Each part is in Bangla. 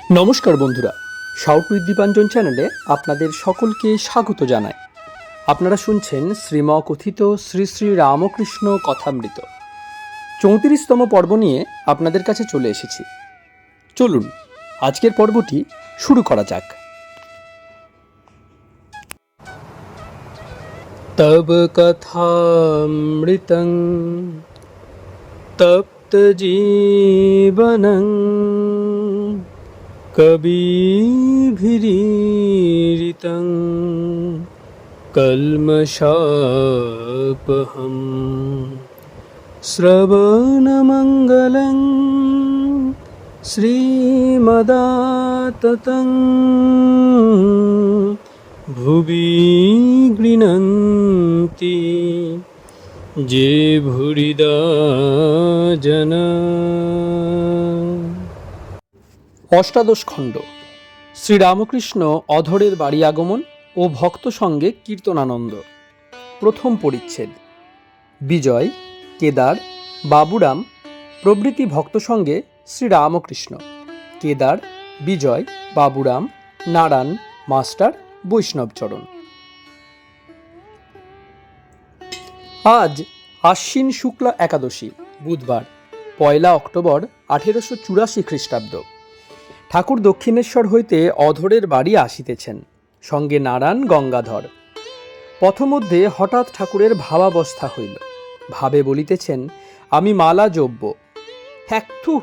নমস্কার বন্ধুরা, সাউথ উইথ দীপাঞ্জন চ্যানেলে আপনাদের সকলকে স্বাগত জানাই। আপনারা শুনছেন শ্রীমকথিত শ্রী শ্রী রামকৃষ্ণ কথামৃত 34তম পর্ব নিয়ে আপনাদের কাছে চলে এসেছি। চলুন আজকের পর্বটি শুরু করা যাক। তব কথামৃতং তপ্ত জীবনং কবিভিরীরিতং কল্মষাপহম শ্রবণমঙ্গলং শ্রীমদাততং ভুবি গৃণন্তি যে ভুরিদা জনা। অষ্টাদশ খণ্ড শ্রীরামকৃষ্ণ অধরের বাড়ি আগমন ও ভক্ত সঙ্গে কীর্তনানন্দ। প্রথম পরিচ্ছেদ। বিজয়, কেদার, বাবুরাম প্রভৃতি ভক্ত সঙ্গে শ্রীরামকৃষ্ণ। কেদার, বিজয়, বাবুরাম, নারায়ণ, মাস্টার, বৈষ্ণবচরণ। আজ আশ্বিন শুক্লা একাদশী, বুধবার, 1 অক্টোবর 1884 খ্রিস্টাব্দ। ঠাকুর দক্ষিণেশ্বর হইতে অধরের বাড়ি আসিতেছেন, সঙ্গে নারায়ণ, গঙ্গাধর। পথমধ্যে হঠাৎ ঠাকুরের ভাবাবস্থা হইল। ভাবে বলিতেছেন, আমি মালা জপব। হ্যাকথু,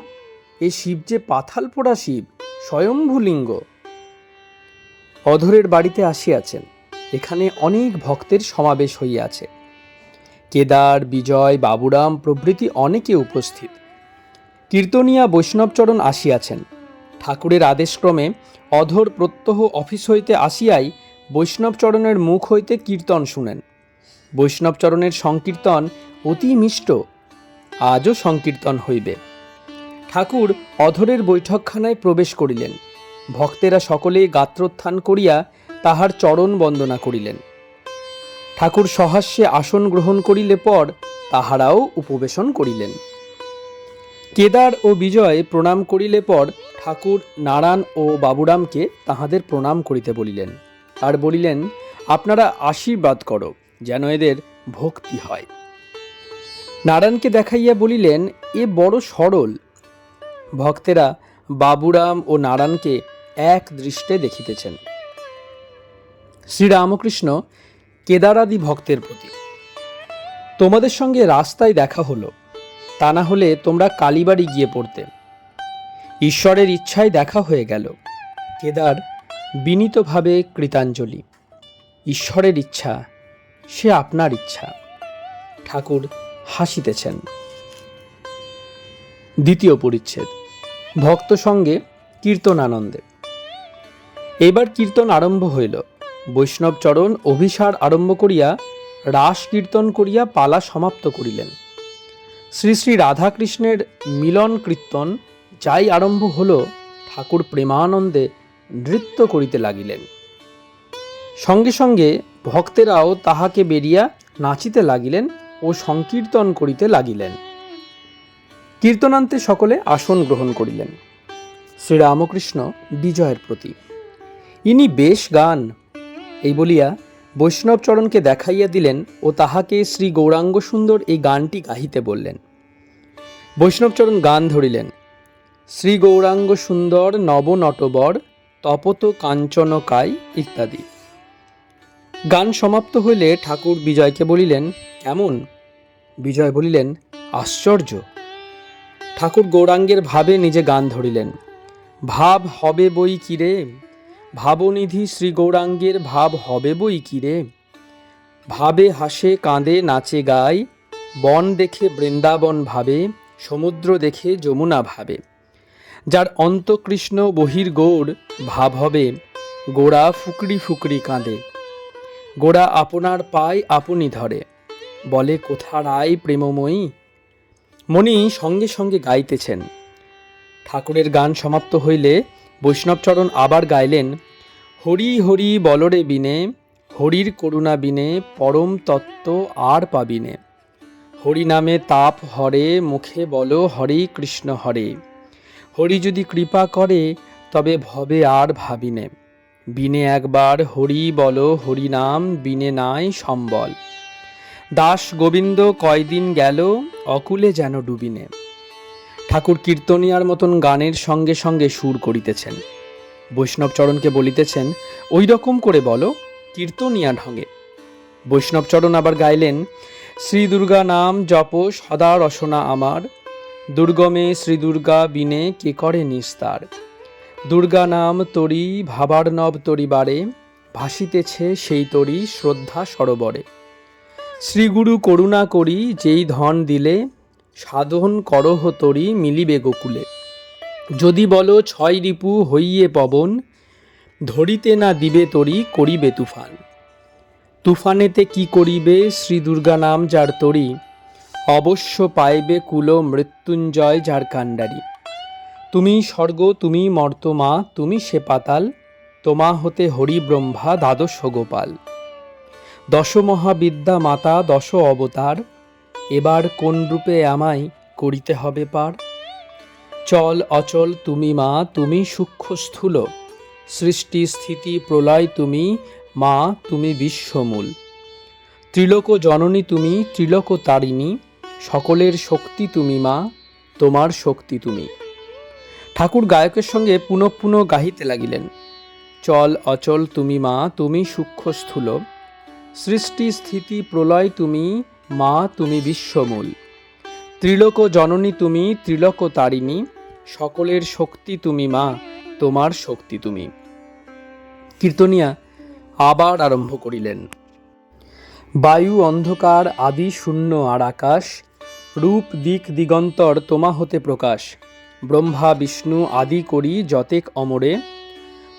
এ শিব যে পাথাল পোড়া শিব, স্বয়ম্ভুলিঙ্গ। অধরের বাড়িতে আসিয়াছেন, এখানে অনেক ভক্তের সমাবেশ হইয়াছে। কেদার, বিজয়, বাবুরাম প্রভৃতি অনেকে উপস্থিত। কীর্তনিয়া বৈষ্ণবচরণ আসিয়াছেন। ঠাকুরের আদেশক্রমে অধর প্রত্যহ অফিস হইতে আসিয়াই বৈষ্ণবচরণের মুখ হইতে কীর্তন শুনেন। বৈষ্ণবচরণের সংকীর্তন অতি মিষ্ট। আজও সংকীর্তন হইবে। ঠাকুর অধরের বৈঠকখানায় প্রবেশ করিলেন। ভক্তেরা সকলে গাত্রোত্থান করিয়া তাহার চরণ বন্দনা করিলেন। ঠাকুর সহাস্যে আসন গ্রহণ করিলে পর তাহারাও উপবেশন করিলেন। কেদার ও বিজয় প্রণাম করিলে পর ঠাকুর নারায়ণ ও বাবুরামকে তাহাদের প্রণাম করিতে বলিলেন, আর বলিলেন, আপনারা আশীর্বাদ করো যেন এদের ভক্তি হয়। নারায়ণকে দেখাইয়া বলিলেন, এ বড় সরল। ভক্তেরা বাবুরাম ও নারায়ণকে এক দৃষ্টে দেখিতেছেন। শ্রীরামকৃষ্ণ কেদারাদি ভক্তের প্রতি, তোমাদের সঙ্গে রাস্তায় দেখা হলো, তা না হলে তোমরা কালীবাড়ি গিয়ে পড়তে। ঈশ্বরের ইচ্ছায় দেখা হয়ে গেল। কেদার বিনীতভাবে কৃতাঞ্জলি। ঈশ্বরের ইচ্ছা, সে আপনার ইচ্ছা। ঠাকুর হাসিতেছেন। দ্বিতীয় পরিচ্ছেদ। ভক্ত সঙ্গে কীর্তনানন্দে। এবার কীর্তন আরম্ভ হইল। বৈষ্ণবচরণ অভিসার আরম্ভ করিয়া রাস কীর্তন করিয়া পালা সমাপ্ত করিলেন। শ্রী শ্রী রাধাকৃষ্ণের মিলন কীর্তন যাই আরম্ভ হল, ঠাকুর প্রেমানন্দে নৃত্য করিতে লাগিলেন। সঙ্গে সঙ্গে ভক্তেরাও তাহাকে বেরিয়া নাচিতে লাগিলেন ও সংকীর্তন করিতে লাগিলেন। কীর্তনান্তে সকলে আসন গ্রহণ করিলেন। শ্রীরামকৃষ্ণ বিজয়ের প্রতি, ইনি বেশ গান, এই বলিয়া বৈষ্ণবচরণকে দেখাইয়া দিলেন ও তাহাকে শ্রী গৌরাঙ্গ সুন্দর এই গানটি গাহিতে বললেন। বৈষ্ণবচরণ গান ধরিলেন, শ্রী গৌরাঙ্গ সুন্দর নব নটবর তপত কাঞ্চন কাই ইত্যাদি। গান সমাপ্ত হইলে ঠাকুর বিজয়কে বলিলেন, কেমন? বিজয় বলিলেন, আশ্চর্য। ঠাকুর গৌরাঙ্গের ভাবে নিজে গান ধরিলেন। ভাব হবে বই কিরে, ভাবনিধি শ্রী গৌরাঙ্গের ভাব হবে বই কিরে। ভাবে হাসে কাঁদে নাচে গায়, বন দেখে বৃন্দাবন ভাবে, সমুদ্র দেখে যমুনা ভাবে। যার অন্তকৃষ্ণ বহির গৌর ভাব হবে, গোড়া ফুকরি ফুকরি কাঁদে। গোড়া আপনার পায় আপনি ধরে, বলে কোথা রায় প্রেমময়ী। মণি সঙ্গে সঙ্গে গাইতেছেন। ঠাকুরের গান সমাপ্ত হইলে বৈষ্ণবচরণ আবার গাইলেন, হরি হরি বলরে বিনে, হরির করুণা বিনে পরম তত্ত্ব আর পাবিনে। হরি নামে তাপ হরে, মুখে বলো হরে কৃষ্ণ হরে। হরি যদি কৃপা করে তবে ভবে আর ভাবিনে, বিনে একবার হরি বলো হরি নাম, বিনে নাই সম্বল। দাস গোবিন্দ কয়দিন গেল অকুলে যেন ডুবিনে। ঠাকুর কীর্তনিয়ার মতন গানের সঙ্গে সঙ্গে সুর করিতেছেন। বৈষ্ণবচরণকে বলিতেছেন, ওই রকম করে বলো, কীর্তনিয়া ঢঙে। বৈষ্ণবচরণ আবার গাইলেন, শ্রী দুর্গা নাম জপ সদা রসনা আমার, দুর্গমে শ্রী দুর্গা বিনে কে করে নিস্তার। দুর্গা নাম তরি ভাবার্ণব তরিবারে, ভাসিতেছে সেই তরি শ্রদ্ধা সরোবরে। শ্রীগুরু করুণা করি যেই ধন দিলে, সাধন করহ তরি মিলিবে গোকুলে। যদি বলো ছয় রিপু হইয়ে পবন, ধরিতে না দিবে তরি করিবে তুফান। তুফানেতে কি করিবে শ্রী দুর্গা নাম যার তরি, অবশ্য পাইবে কুল মৃত্যুঞ্জয় যার কাণ্ডারি। তুমি স্বর্গ তুমি মর্তমা তুমি সে পাতাল, তোমা হতে হরি ব্রহ্মা দ্বাদশ গোপাল। দশ মহাবিদ্যা মাতা দশ অবতার, এবার কোন রূপে আমায় করিতে হবে পার। চল অচল তুমি মা তুমি সূক্ষ্ম স্থূল, সৃষ্টি স্থিতি প্রলয় তুমি মা তুমি বিশ্বমূল। ত্রিলোক জননী তুমি ত্রিলোক তারিণী, সকলের শক্তি তুমি মা তোমার শক্তি তুমি। ঠাকুর গায়কের সঙ্গে পুনঃ পুনঃ গাহিতে লাগিলেন, চল অচল তুমি মা তুমি সূক্ষ্ম স্থূল, সৃষ্টি স্থিতি প্রলয় তুমি মা তুমি বিশ্বমূল। ত্রিলোক জননী তুমি ত্রিলোক তারিণী, সকলের শক্তি তুমি মা তোমার শক্তি তুমি। কীর্তনিয়া আবার আরম্ভ করিলেন, বায়ু অন্ধকার আদি শূন্য আর আকাশ, রূপ দিক দিগন্তর তোমা হতে প্রকাশ। ব্রহ্মা বিষ্ণু আদি করি যতেক অমরে,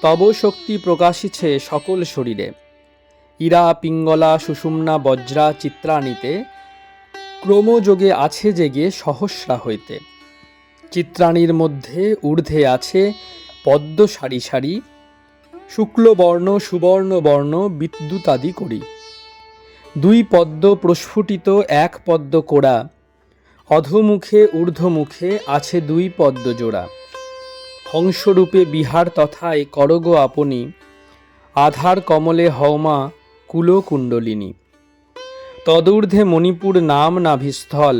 তব শক্তি প্রকাশিছে সকল শরীরে। ইরা পিঙ্গলা সুষুম্না বজ্রা চিত্রাণীতে, ক্রমযোগে আছে জেগে সহস্রা হইতে। চিত্রাণীর মধ্যে ঊর্ধ্বে আছে পদ্ম সারি সারি, শুক্লবর্ণ সুবর্ণ বর্ণ বিদ্যুতাদি করি। দুই পদ্ম প্রস্ফুটিত এক পদ্ম কোড়া, অধোমুখে ঊর্ধ্বমুখে আছে দুই পদ্ম জোড়া। হংসরূপে বিহার তথায় করগ আপনি, আধার কমলে হওমা কুলকুণ্ডলিনী। তদূর্ধ্বে মণিপুর নাম নাভিস্থল,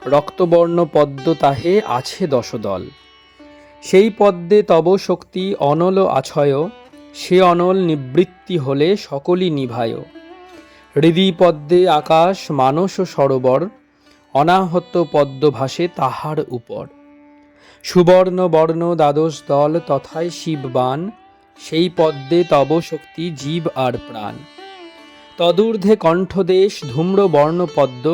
রক্তবর্ণ পদ্ম তাহে আছে দশদল। সেই পদ্মে তব শক্তি অনল আছয়, সে অনল নিবৃত্তি হলে সকলই নিভায়। হৃদি পদ্মে আকাশ মানস সরোবর, অনাহত পদ্ম ভাসে তাহার উপর। সুবর্ণ বর্ণ দ্বাদশ দল তথায় শিববান, সেই পদ্মে তব শক্তি জীব আর প্রাণ। তদূর্ধ্বে কণ্ঠদেশ ধূম্র বর্ণ পদ্ম,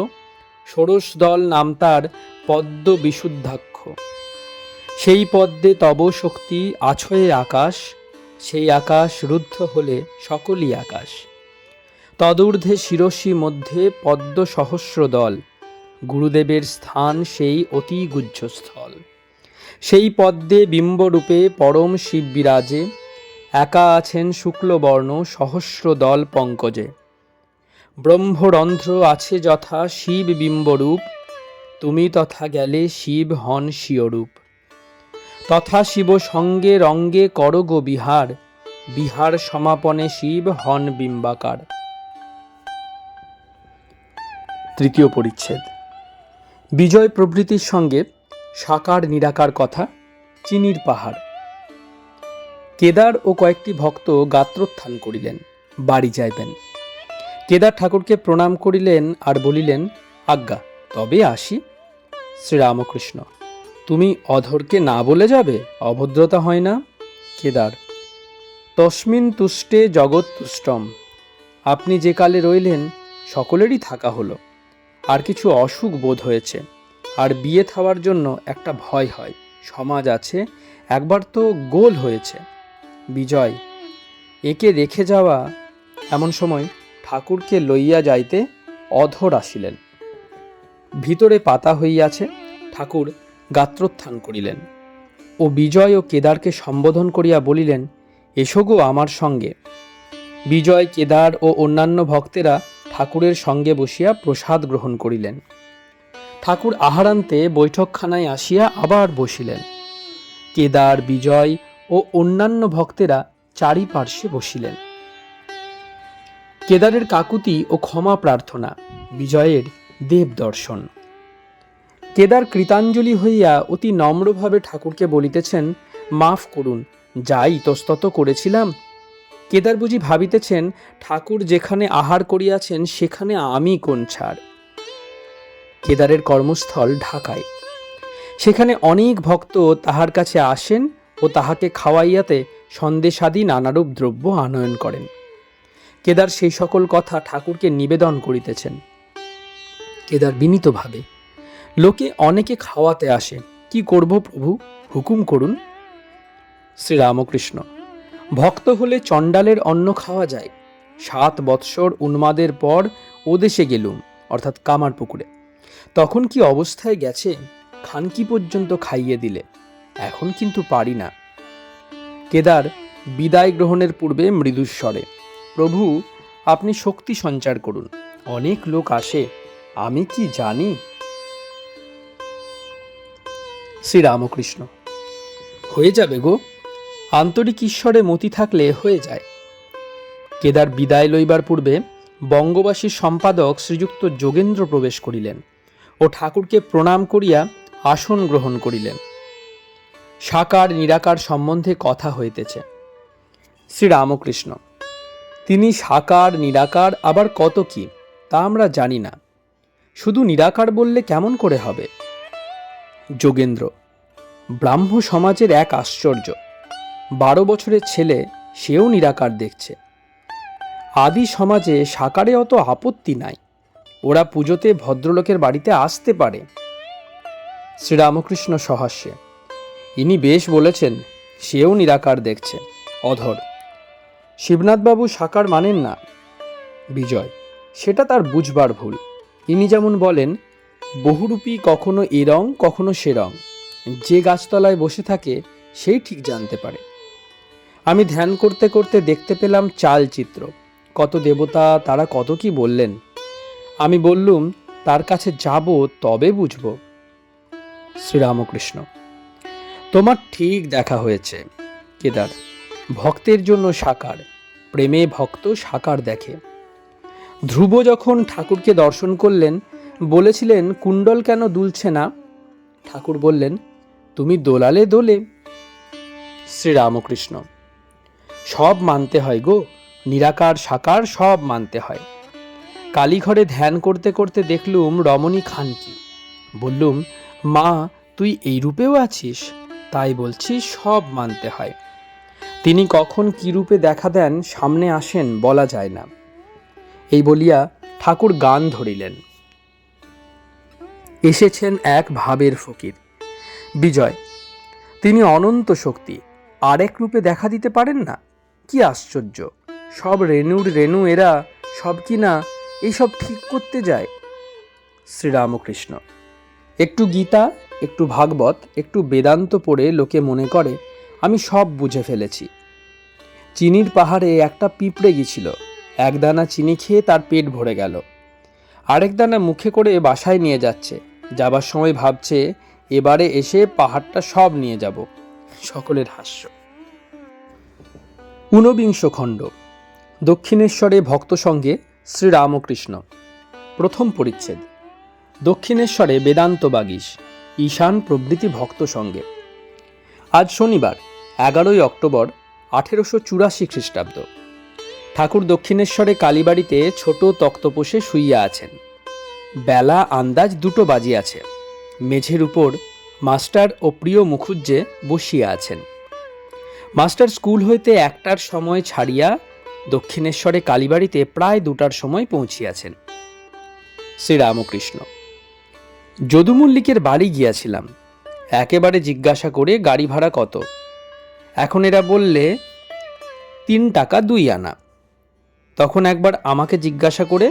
ষোড়শ দল নাম তার পদ্ম বিশুদ্ধাক্ষ। সেই পদ্মে তব শক্তি আছয়ে আকাশ, সেই আকাশ রুদ্ধ হলে সকলই আকাশ। তদূর্ধ্বে শিরসি মধ্যে পদ্ম সহস্র দল, গুরুদেবের স্থান সেই অতি গুহ্যস্থল। সেই পদ্মে বিম্বরূপে পরম শিব বিরাজে, একা আছেন শুক্লবর্ণ সহস্র দল পঙ্কজে। ব্রহ্মরন্ধ্র আছে যথা শিব বিম্বরূপ, তুমি তথা গেলে শিব হন স্বীয়রূপ। তথা শিব সঙ্গে রঙ্গে করগ বিহার, বিহার সমাপনে শিব হন বিম্বাকার। তৃতীয় পরিচ্ছেদ। বিজয় প্রভৃতির সঙ্গে সাকার নিরাকার কথা, চিনির পাহাড়। কেদার ও কয়েকটি ভক্ত গাত্রোত্থান করিলেন, বাড়ি যাইবেন। কেদার ঠাকুরকে প্রণাম করিলেন আর বলিলেন, আজ্ঞা তবে আসি। শ্রীরামকৃষ্ণ, তুমি অধরকে না বলে যাবে, অভদ্রতা হয় না? কেদার, তস্মিন তুষ্টে জগৎ তুষ্টম, আপনি যে কালে রইলেন সকলেরই থাকা হলো, আর কিছু অসুখ বোধ হয়েছে, আর বিয়ে থাওয়ার জন্য একটা ভয় হয়, সমাজ আছে, একবার তো গোল হয়েছে। বিজয়, একে রেখে যাওয়া। এমন সময় ঠাকুরকে লইয়া যাইতে অধর আসিলেন। ভিতরে পাতা হইয়াছে। ঠাকুর গাত্রোত্থান করিলেন ও বিজয় ও কেদারকে সম্বোধন করিয়া বলিলেন, এসো গো আমার সঙ্গে। বিজয়, কেদার ও অন্যান্য ভক্তেরা ঠাকুরের সঙ্গে বসিয়া প্রসাদ গ্রহণ করিলেন। ঠাকুর আহারান্তে বৈঠকখানায় আসিয়া আবার বসিলেন। কেদার, বিজয় ও অন্যান্য ভক্তেরা চারিপার্শ্বে বসিলেন। কেদারের কাকুতি ও ক্ষমা প্রার্থনা, বিজয়ের দেব দর্শন। কেদার কৃতাঞ্জলি হইয়া অতি নম্রভাবে ঠাকুরকে বলিতেছেন, মাফ করুন, যাই ইতস্তত করেছিলাম। কেদার বুঝি ভাবিতেছেন, ঠাকুর যেখানে আহার করিয়াছেন সেখানে আমি কোন ছাড়। কেদারের কর্মস্থল ঢাকায়। সেখানে অনেক ভক্ত তাহার কাছে আসেন ও তাহাকে খাওয়াইয়াতে সন্দেশাদি নানারূপ দ্রব্য আনয়ন করেন। কেদার সেই সকল কথা ঠাকুরকে নিবেদন করিতেছেন। কেদার বিনীতভাবে, লোকে অনেকে খাওয়াতে আসে, কি করব প্রভু, হুকুম করুন। শ্রীরামকৃষ্ণ, ভক্ত হলে চণ্ডালের অন্ন খাওয়া যায়। 7 বৎসর উন্মাদের পর ও দেশে গেলুম, অর্থাৎ কামারপুকুরে। তখন কি অবস্থায় গেছে, খানকি পর্যন্ত খাইয়ে দিলে, এখন কিন্তু পারি না। কেদার বিদায় গ্রহণের পূর্বে মৃদুস্বরে, প্রভু আপনি শক্তি সঞ্চার করুন, অনেক লোক আসে, আমি কি জানি। শ্রীরামকৃষ্ণ, হয়ে যাবে গো, আন্তরিক ঈশ্বরে মতি থাকলে হয়ে যায়। কেদার বিদায় লইবার পূর্বে বঙ্গবাসীর সম্পাদক শ্রীযুক্ত যোগেন্দ্র প্রবেশ করিলেন ও ঠাকুরকে প্রণাম করিয়া আসন গ্রহণ করিলেন। সাকার নিরাকার সম্বন্ধে কথা হইতেছে। শ্রীরামকৃষ্ণ, তিনি সাকার নিরাকার আবার কত কি তা আমরা জানি না, শুধু নিরাকার বললে কেমন করে হবে। যোগেন্দ্র, ব্রাহ্ম সমাজের এক আশ্চর্য, 12 বছরের ছেলে সেও নিরাকার দেখছে। আদি সমাজে সাকারে অত আপত্তি নাই, ওরা পুজোতে ভদ্রলোকের বাড়িতে আসতে পারে। শ্রীরামকৃষ্ণ সহাস্যে, ইনি বেশ বলেছেন, সেও নিরাকার দেখছে, অধর। শিবনাথবাবু সাকার মানেন না। বিজয়, সেটা তার বুঝবার ভুল। ইনি যেমন বলেন, বহুরূপী কখনো এ রং কখনো সে রং, যে গাছতলায় বসে থাকে সেই ঠিক জানতে পারে। আমি ধ্যান করতে করতে দেখতে পেলাম চালচিত্র, কত দেবতা, তারা কত কি বললেন। আমি বললুম, তার কাছে যাব তবে বুঝব। শ্রীরামকৃষ্ণ, তোমার ঠিক দেখা হয়েছে। কেদার, ভক্তের জন্য সাকার, প্রেমে ভক্ত সাকার দেখে। ধ্রুব যখন ঠাকুরকে দর্শন করলেন, বলেছিলেন কুণ্ডল কেন দুলছে না? ঠাকুর বললেন, তুমি দোলালে দোলে। শ্রীরামকৃষ্ণ, সব মানতে হয় গো, নিরাকার সাকার সব মানতে হয়। কালীঘরে ধ্যান করতে করতে দেখলুম রমণী খানকি। বললুম, মা তুই এই রূপেও আছিস? তাই বলছি সব মানতে হয়। তিনি কখন কি রূপে দেখা দেন সামনে আসেন বলা যায় না। এই বলিয়া ঠাকুর গান ধরিলেন। এসেছেন এক ভাবের ফকির। বিজয়, তিনি অনন্ত শক্তি, আরেক রূপে দেখা দিতে পারেন না? কি আশ্চর্য, সব রেণুর রেণু এরা, সব কি না এইসব ঠিক করতে যায়। শ্রীরামকৃষ্ণ, একটু গীতা, একটু ভাগবত, একটু বেদান্ত পড়ে লোকে মনে করে আমি সব বুঝে ফেলেছি। চিনির পাহাড়ে একটা পিঁপড়ে গিয়েছিল, এক দানা চিনি খেয়ে তার পেট ভরে গেল। আরেক দানা মুখে করে বাসায় নিয়ে যাচ্ছে, যাবার সময় ভাবছে এবারে এসে পাহাড়টা সব নিয়ে যাব। সকলের হাস্য। ঊনবিংশ খণ্ড, দক্ষিণেশ্বরে ভক্ত সঙ্গে শ্রীরামকৃষ্ণ। প্রথম পরিচ্ছেদ। দক্ষিণেশ্বরে বেদান্ত বাগীশ, ঈশান প্রভৃতি ভক্ত সঙ্গে। আজ শনিবার 11ই অক্টোবর 1884 খ্রিস্টাব্দ। ঠাকুর দক্ষিণেশ্বরে কালীবাড়িতে ছোট তক্তপোষে শুইয়া আছেন। বেলা আন্দাজ 2টো বাজিয়াছে। মেঝের উপর মাস্টার ও প্রিয় মুখুজ্জে বসিয়া আছেন। মাস্টার স্কুল হইতে 1টার সময় ছাড়িয়া দক্ষিণেশ্বরে কালীবাড়িতে প্রায় 2টার সময় পৌঁছিয়াছেন। শ্রীরামকৃষ্ণ, যদু মল্লিকের বাড়ি গিয়াছিলাম, একেবারে জিজ্ঞাসা করে গাড়ি ভাড়া কত। এখন এরা বললে 3 টাকা 2 আনা। তখন একবার আমাকে জিজ্ঞাসা করে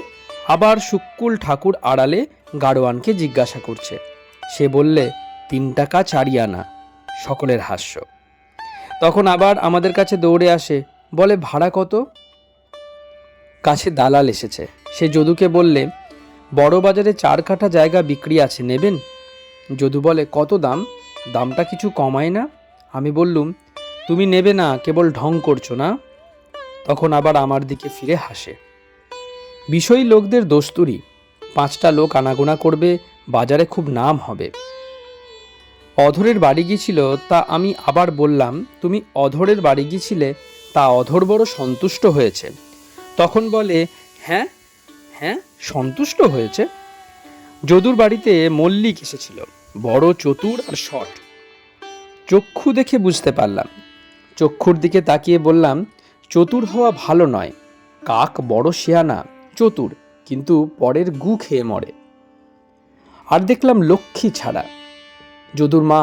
আবার শুক্কুল ঠাকুর আড়ালে গাড়োয়ানকে জিজ্ঞাসা করছে, সে বললে 3 টাকা 4 আনা। সকলের হাস্য। তখন আবার আমাদের কাছে দৌড়ে আসে, বলে ভাড়া কত। কাছে দালাল এসেছে, সে যদুকে বললে বড় বাজারে 4 কাঠা জায়গা বিক্রি আছে, নেবেন? যদু বলে কত দাম? দামটা কিছু কমায় না? আমি বললুম, তুমি নেবে না, কেবল ঢং করছো না? তখন আবার আমার দিকে ফিরে হাসে। বিষয়ী লোকদের দস্তুরি, 5টা লোক আনাগোনা করবে, বাজারে খুব নাম হবে। অধরের বাড়ি গিয়েছিল, তা আমি আবার বললাম, তুমি অধরের বাড়ি গিয়েছিলে, তা অধর বড় সন্তুষ্ট হয়েছে। তখন বলে, হ্যাঁ হ্যাঁ, সন্তুষ্ট হয়েছে। যদুর বাড়িতে মল্লিক এসেছিল, বড় চতুর আর শট। চক্ষু দেখে বুঝতে পারলাম। চক্ষুর দিকে তাকিয়ে বললাম, চতুর হওয়া ভালো নয়, কাক বড় শেয়ানা, চতুর, কিন্তু পরের গু খেয়ে মরে। আর দেখলাম লক্ষ্মী ছাড়া। যদুর মা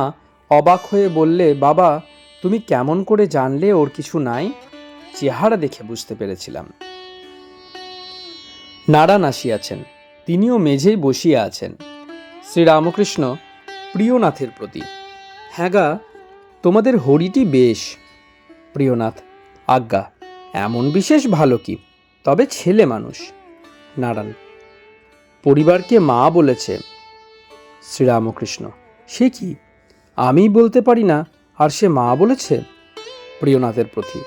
অবাক হয়ে বললে, বাবা, তুমি কেমন করে জানলে ওর কিছু নাই? চেহারা দেখে বুঝতে পেরেছিলাম। নারায়ণ আসিয়াছেন, তিনিও মেঝেই বসিয়া আছেন। শ্রীরামকৃষ্ণ প্রিয়নাথের প্রতি, হ্যাঁ গা, তোমাদের হরিটি বেশ। প্রিয়নাথ, আজ্ঞা, এমন বিশেষ ভালো কি, তবে ছেলে মানুষ। নারায়ণ, পরিবারকে মা বলেছে। শ্রীরামকৃষ্ণ, সে কি, আমি বলতে পারি না, আর সে মা বলেছে? প্রিয়নাথের প্রতি,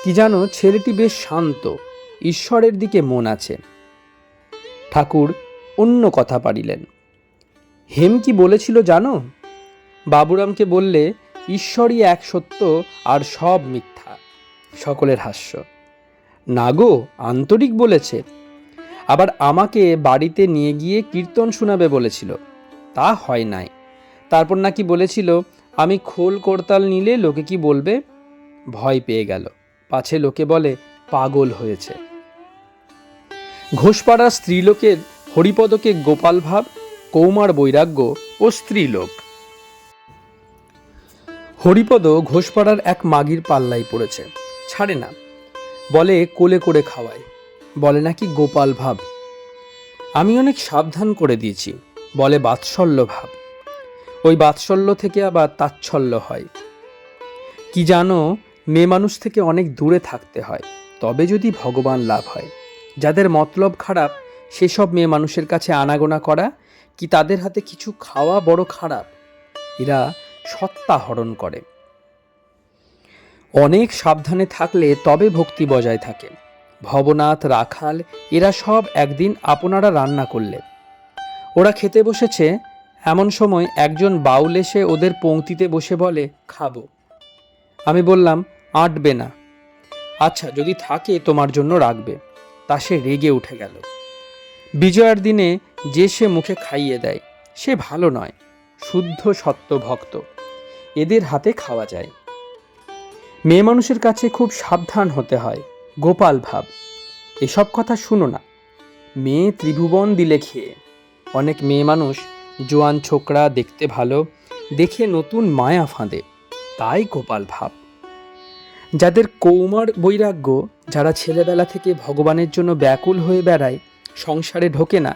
কি জানো, ছেলেটি বেশ শান্ত, ঈশ্বরের দিকে মন আছে। ঠাকুর অন্য কথা পারিলেন। হেম কি বলেছিল জানো? বাবুরামকে বললে, ঈশ্বরই এক সত্য, আর সব মিথ্যা। সকলের হাস্য। না গো, আন্তরিক বলেছে। আবার আমাকে বাড়িতে নিয়ে গিয়ে কীর্তন শোনাবে বলেছিল, তা হয় নাই। তারপর নাকি বলেছিল, আমি খোল করতাল নিলে লোকে কি বলবে? ভয় পেয়ে গেল, পাছে লোকে বলে পাগল হয়েছে। ঘোষপাড়ার স্ত্রীলোকের হরিপদকে গোপাল ভাব, কৌমার বৈরাগ্য ও স্ত্রীলোক। হরিপদ ঘোষপাড়ার এক মাগির পাল্লাই পড়েছে, ছাড়ে না। বলে কোলে করে খাওয়ায়, বলে নাকি গোপাল ভাব। আমি অনেক সাবধান করে দিয়েছি, বলে বাৎসল্য ভাব। ওই বাৎসল্য থেকে আবার তাচ্ছল্য হয়। কি জানো, মেয়ে মানুষ থেকে অনেক দূরে থাকতে হয়, তবে যদি ভগবান লাভ হয়। যাদের মতলব খারাপ, সেসব মেয়ে মানুষের কাছে আনাগোনা করা কি তাদের হাতে কিছু খাওয়া বড় খারাপ? এরা সত্তা হরণ করে। অনেক সাবধানে থাকলে তবে ভক্তি বজায় থাকে। ভবনাথ, রাখাল, এরা সব একদিন আপনারা রান্না করলে, ওরা খেতে বসেছে, এমন সময় একজন বাউল এসে ওদের পংক্তিতে বসে বলে, খাবো। আমি বললাম, আঁটবে না। আচ্ছা, যদি থাকে তোমার জন্য রাখবে। তা সে রেগে উঠে গেল। বিজয়ার দিনে যে সে মুখে খাইয়ে দেয়, সে ভালো নয়, শুদ্ধ সত্য ভক্ত, এদের হাতে খাওয়া যায়। মেয়ে মানুষের কাছে খুব সাবধান হতে হয়, গোপাল ভাব। এসব কথা শুনো না, মেয়ে ত্রিভুবন দিলে খেয়ে। অনেক মেয়ে মানুষ জোয়ান ছোকরা, দেখতে ভালো, দেখে নতুন মায়া ফাঁদে, তাই গোপাল ভাব। যাদের কৌমার বৈরাগ্য, যারা ছেলেবেলা থেকে ভগবানের জন্য ব্যাকুল হয়ে বেড়ায়, সংসারে ঢোকে না,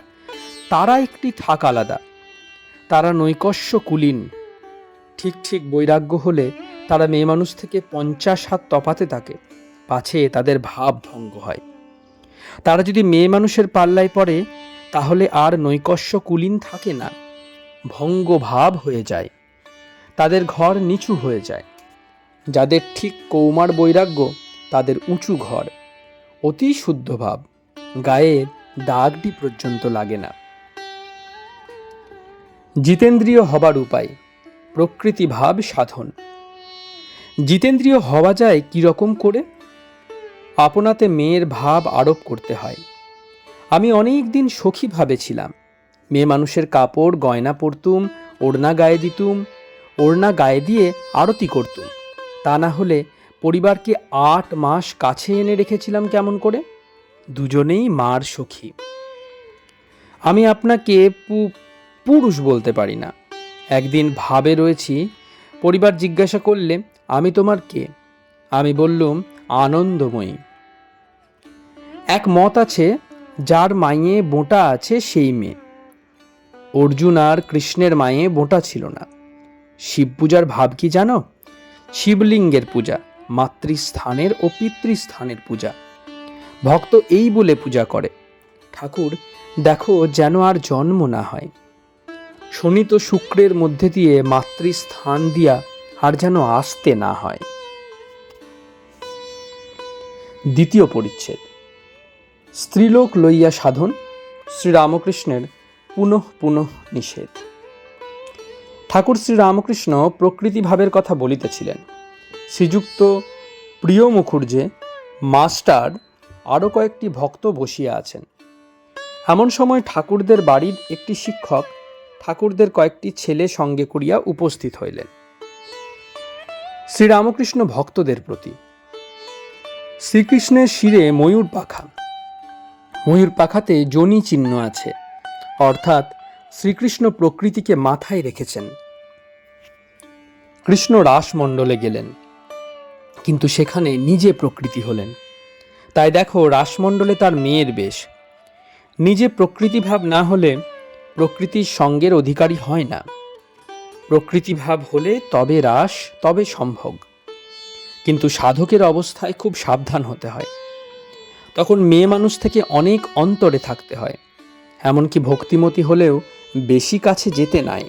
তারা একটি থাক আলাদা, তারা নৈকস্য কুলীন। ঠিক ঠিক বৈরাগ্য হলে তারা মেয়ে মানুষ থেকে 50 হাত তফাতে থাকে, পাছে তাদের ভাব ভঙ্গ হয়। তারা যদি মেয়ে মানুষের পাল্লায় পড়ে, তাহলে আর নৈকস্য কুলীন থাকে না, ভঙ্গ ভাব হয়ে যায়, তাদের ঘর নিচু হয়ে যায়। যাদের ঠিক কৌমার বৈরাগ্য, তাদের উঁচু ঘর, অতি শুদ্ধ ভাব, গায়ের দাগটি পর্যন্ত লাগে না। জিতেন্দ্রিয় হবার উপায়, প্রকৃতি ভাব সাধন। জিতেন্দ্রিয় হওয়া যায় কি রকম করে? আপনাতে মেয়ের ভাব আরোপ করতে হয়। আমি অনেক দিন সখী ভাবে ছিলাম, মেয়ে মানুষের কাপড় গয়না পরতুম, ওড়না গায়ে দিতুম, ওড়না গায়ে দিয়ে আরতি করতুম। তা না হলে পরিবারকে 8 মাস কাছে এনে রেখেছিলাম কেমন করে? দুজনেই মার সখী। আমি আপনাকে পুরুষ বলতে পারি না। একদিন ভাবে রয়েছি, পরিবার জিজ্ঞাসা করলে, আমি তোমার কে? আমি বললুম, আনন্দময়ী। এক মত আছে, যার মায়ে বোঁটা আছে সেই মেয়ে। অর্জুন আর কৃষ্ণের মায়ে বোঁটা ছিল না। শিব পূজার ভাব কি জানো? শিবলিঙ্গের পূজা, মাতৃস্থানের ও পিতৃস্থানের পূজা। ভক্ত এই বলে পূজা করে, ঠাকুর দেখো যেন আর জন্ম না হয়। শনি তো শুক্রের মধ্যে দিয়ে মাতৃস্থান দিয়া আর যেন আসতে না হয়। দ্বিতীয় পরিচ্ছেদ। স্ত্রীলোক লইয়া সাধন, শ্রীরামকৃষ্ণের পুনঃ পুনঃ নিষেধ। ঠাকুর শ্রীরামকৃষ্ণ প্রকৃতিভাবের কথা বলিতেছিলেন। শ্রীযুক্ত প্রিয় মুখুর্জে, মাস্টার, আরও কয়েকটি ভক্ত বসিয়া আছেন। এমন সময় ঠাকুরদের বাড়ির একটি শিক্ষক ঠাকুরদের কয়েকটি ছেলে সঙ্গে করিয়া উপস্থিত হইলেন। শ্রীরামকৃষ্ণ ভক্তদের প্রতি। শ্রীকৃষ্ণের শিরে ময়ূর পাখা, ময়ূর পাখাতে যোনি চিহ্ন আছে, অর্থাৎ শ্রীকৃষ্ণ প্রকৃতিকে মাথায় রেখেছেন। কৃষ্ণ রাসমণ্ডলে গেলেন, কিন্তু সেখানে নিজে প্রকৃতি হলেন। তাই দেখো, রাসমণ্ডলে তার মেয়ের বেশ। নিজে প্রকৃতিভাব না হলে প্রকৃতির সঙ্গের অধিকারী হয় না। প্রকৃতিভাব হলে তবে রাস, তবে সম্ভোগ। কিন্তু সাধকের অবস্থায় খুব সাবধান হতে হয়। তখন মেয়ে মানুষ থেকে অনেক অন্তরে থাকতে হয়। এমনকি ভক্তিমতী হলেও বেশি কাছে যেতে নাই।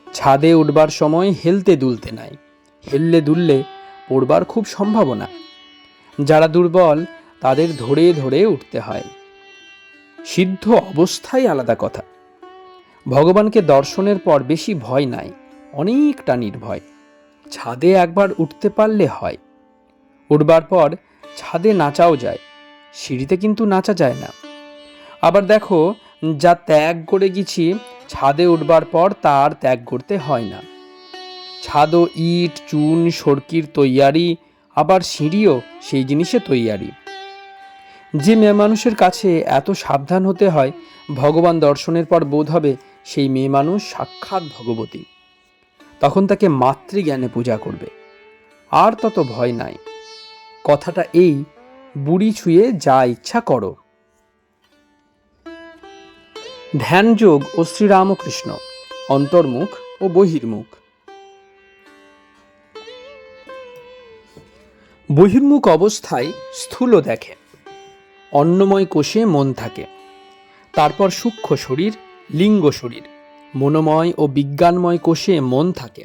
ছাদে উঠবার সময় হেলতে দুলতে নাই। হেললে দুললে পড়বার খুব সম্ভাবনা। যারা দুর্বল তাদের ধরে ধরে উঠতে হয়। সিদ্ধ অবস্থাই আলাদা কথা। ভগবানকে দর্শনের পর বেশি ভয় নাই, অনেকটা নির্ভয়। ছাদে একবার উঠতে পারলে হয়। উঠবার পর ছাদে নাচাও যায়, সিঁড়িতে কিন্তু নাচা যায় না। আবার দেখো, যা ত্যাগ করে গেছি ছাদে উঠবার পর তার ত্যাগ করতে হয় না। ছাদও ইট, চুন, সরকির তৈয়ারি, আবার সিঁড়িও সেই জিনিসে তৈয়ারি। যে মেয়ে মানুষের কাছে এত সাবধান হতে হয়, ভগবান দর্শনের পর বোধ হবে সেই মেয়ে মানুষ সাক্ষাৎ ভগবতী। তখন তাকে মাতৃজ্ঞানে পূজা করবে, আর তত ভয় নাই। কথাটা এই, বুড়ি ছুঁয়ে যা ইচ্ছা করো। ধ্যানযোগ ও শ্রীরামকৃষ্ণ, অন্তর্মুখ ও বহির্মুখ। বহির্মুখ অবস্থায় স্থূল দেখে, অন্নময় কোষে মন থাকে। তারপর সূক্ষ্ম শরীর, লিঙ্গ শরীর, মনোময় ও বিজ্ঞানময় কোষে মন থাকে।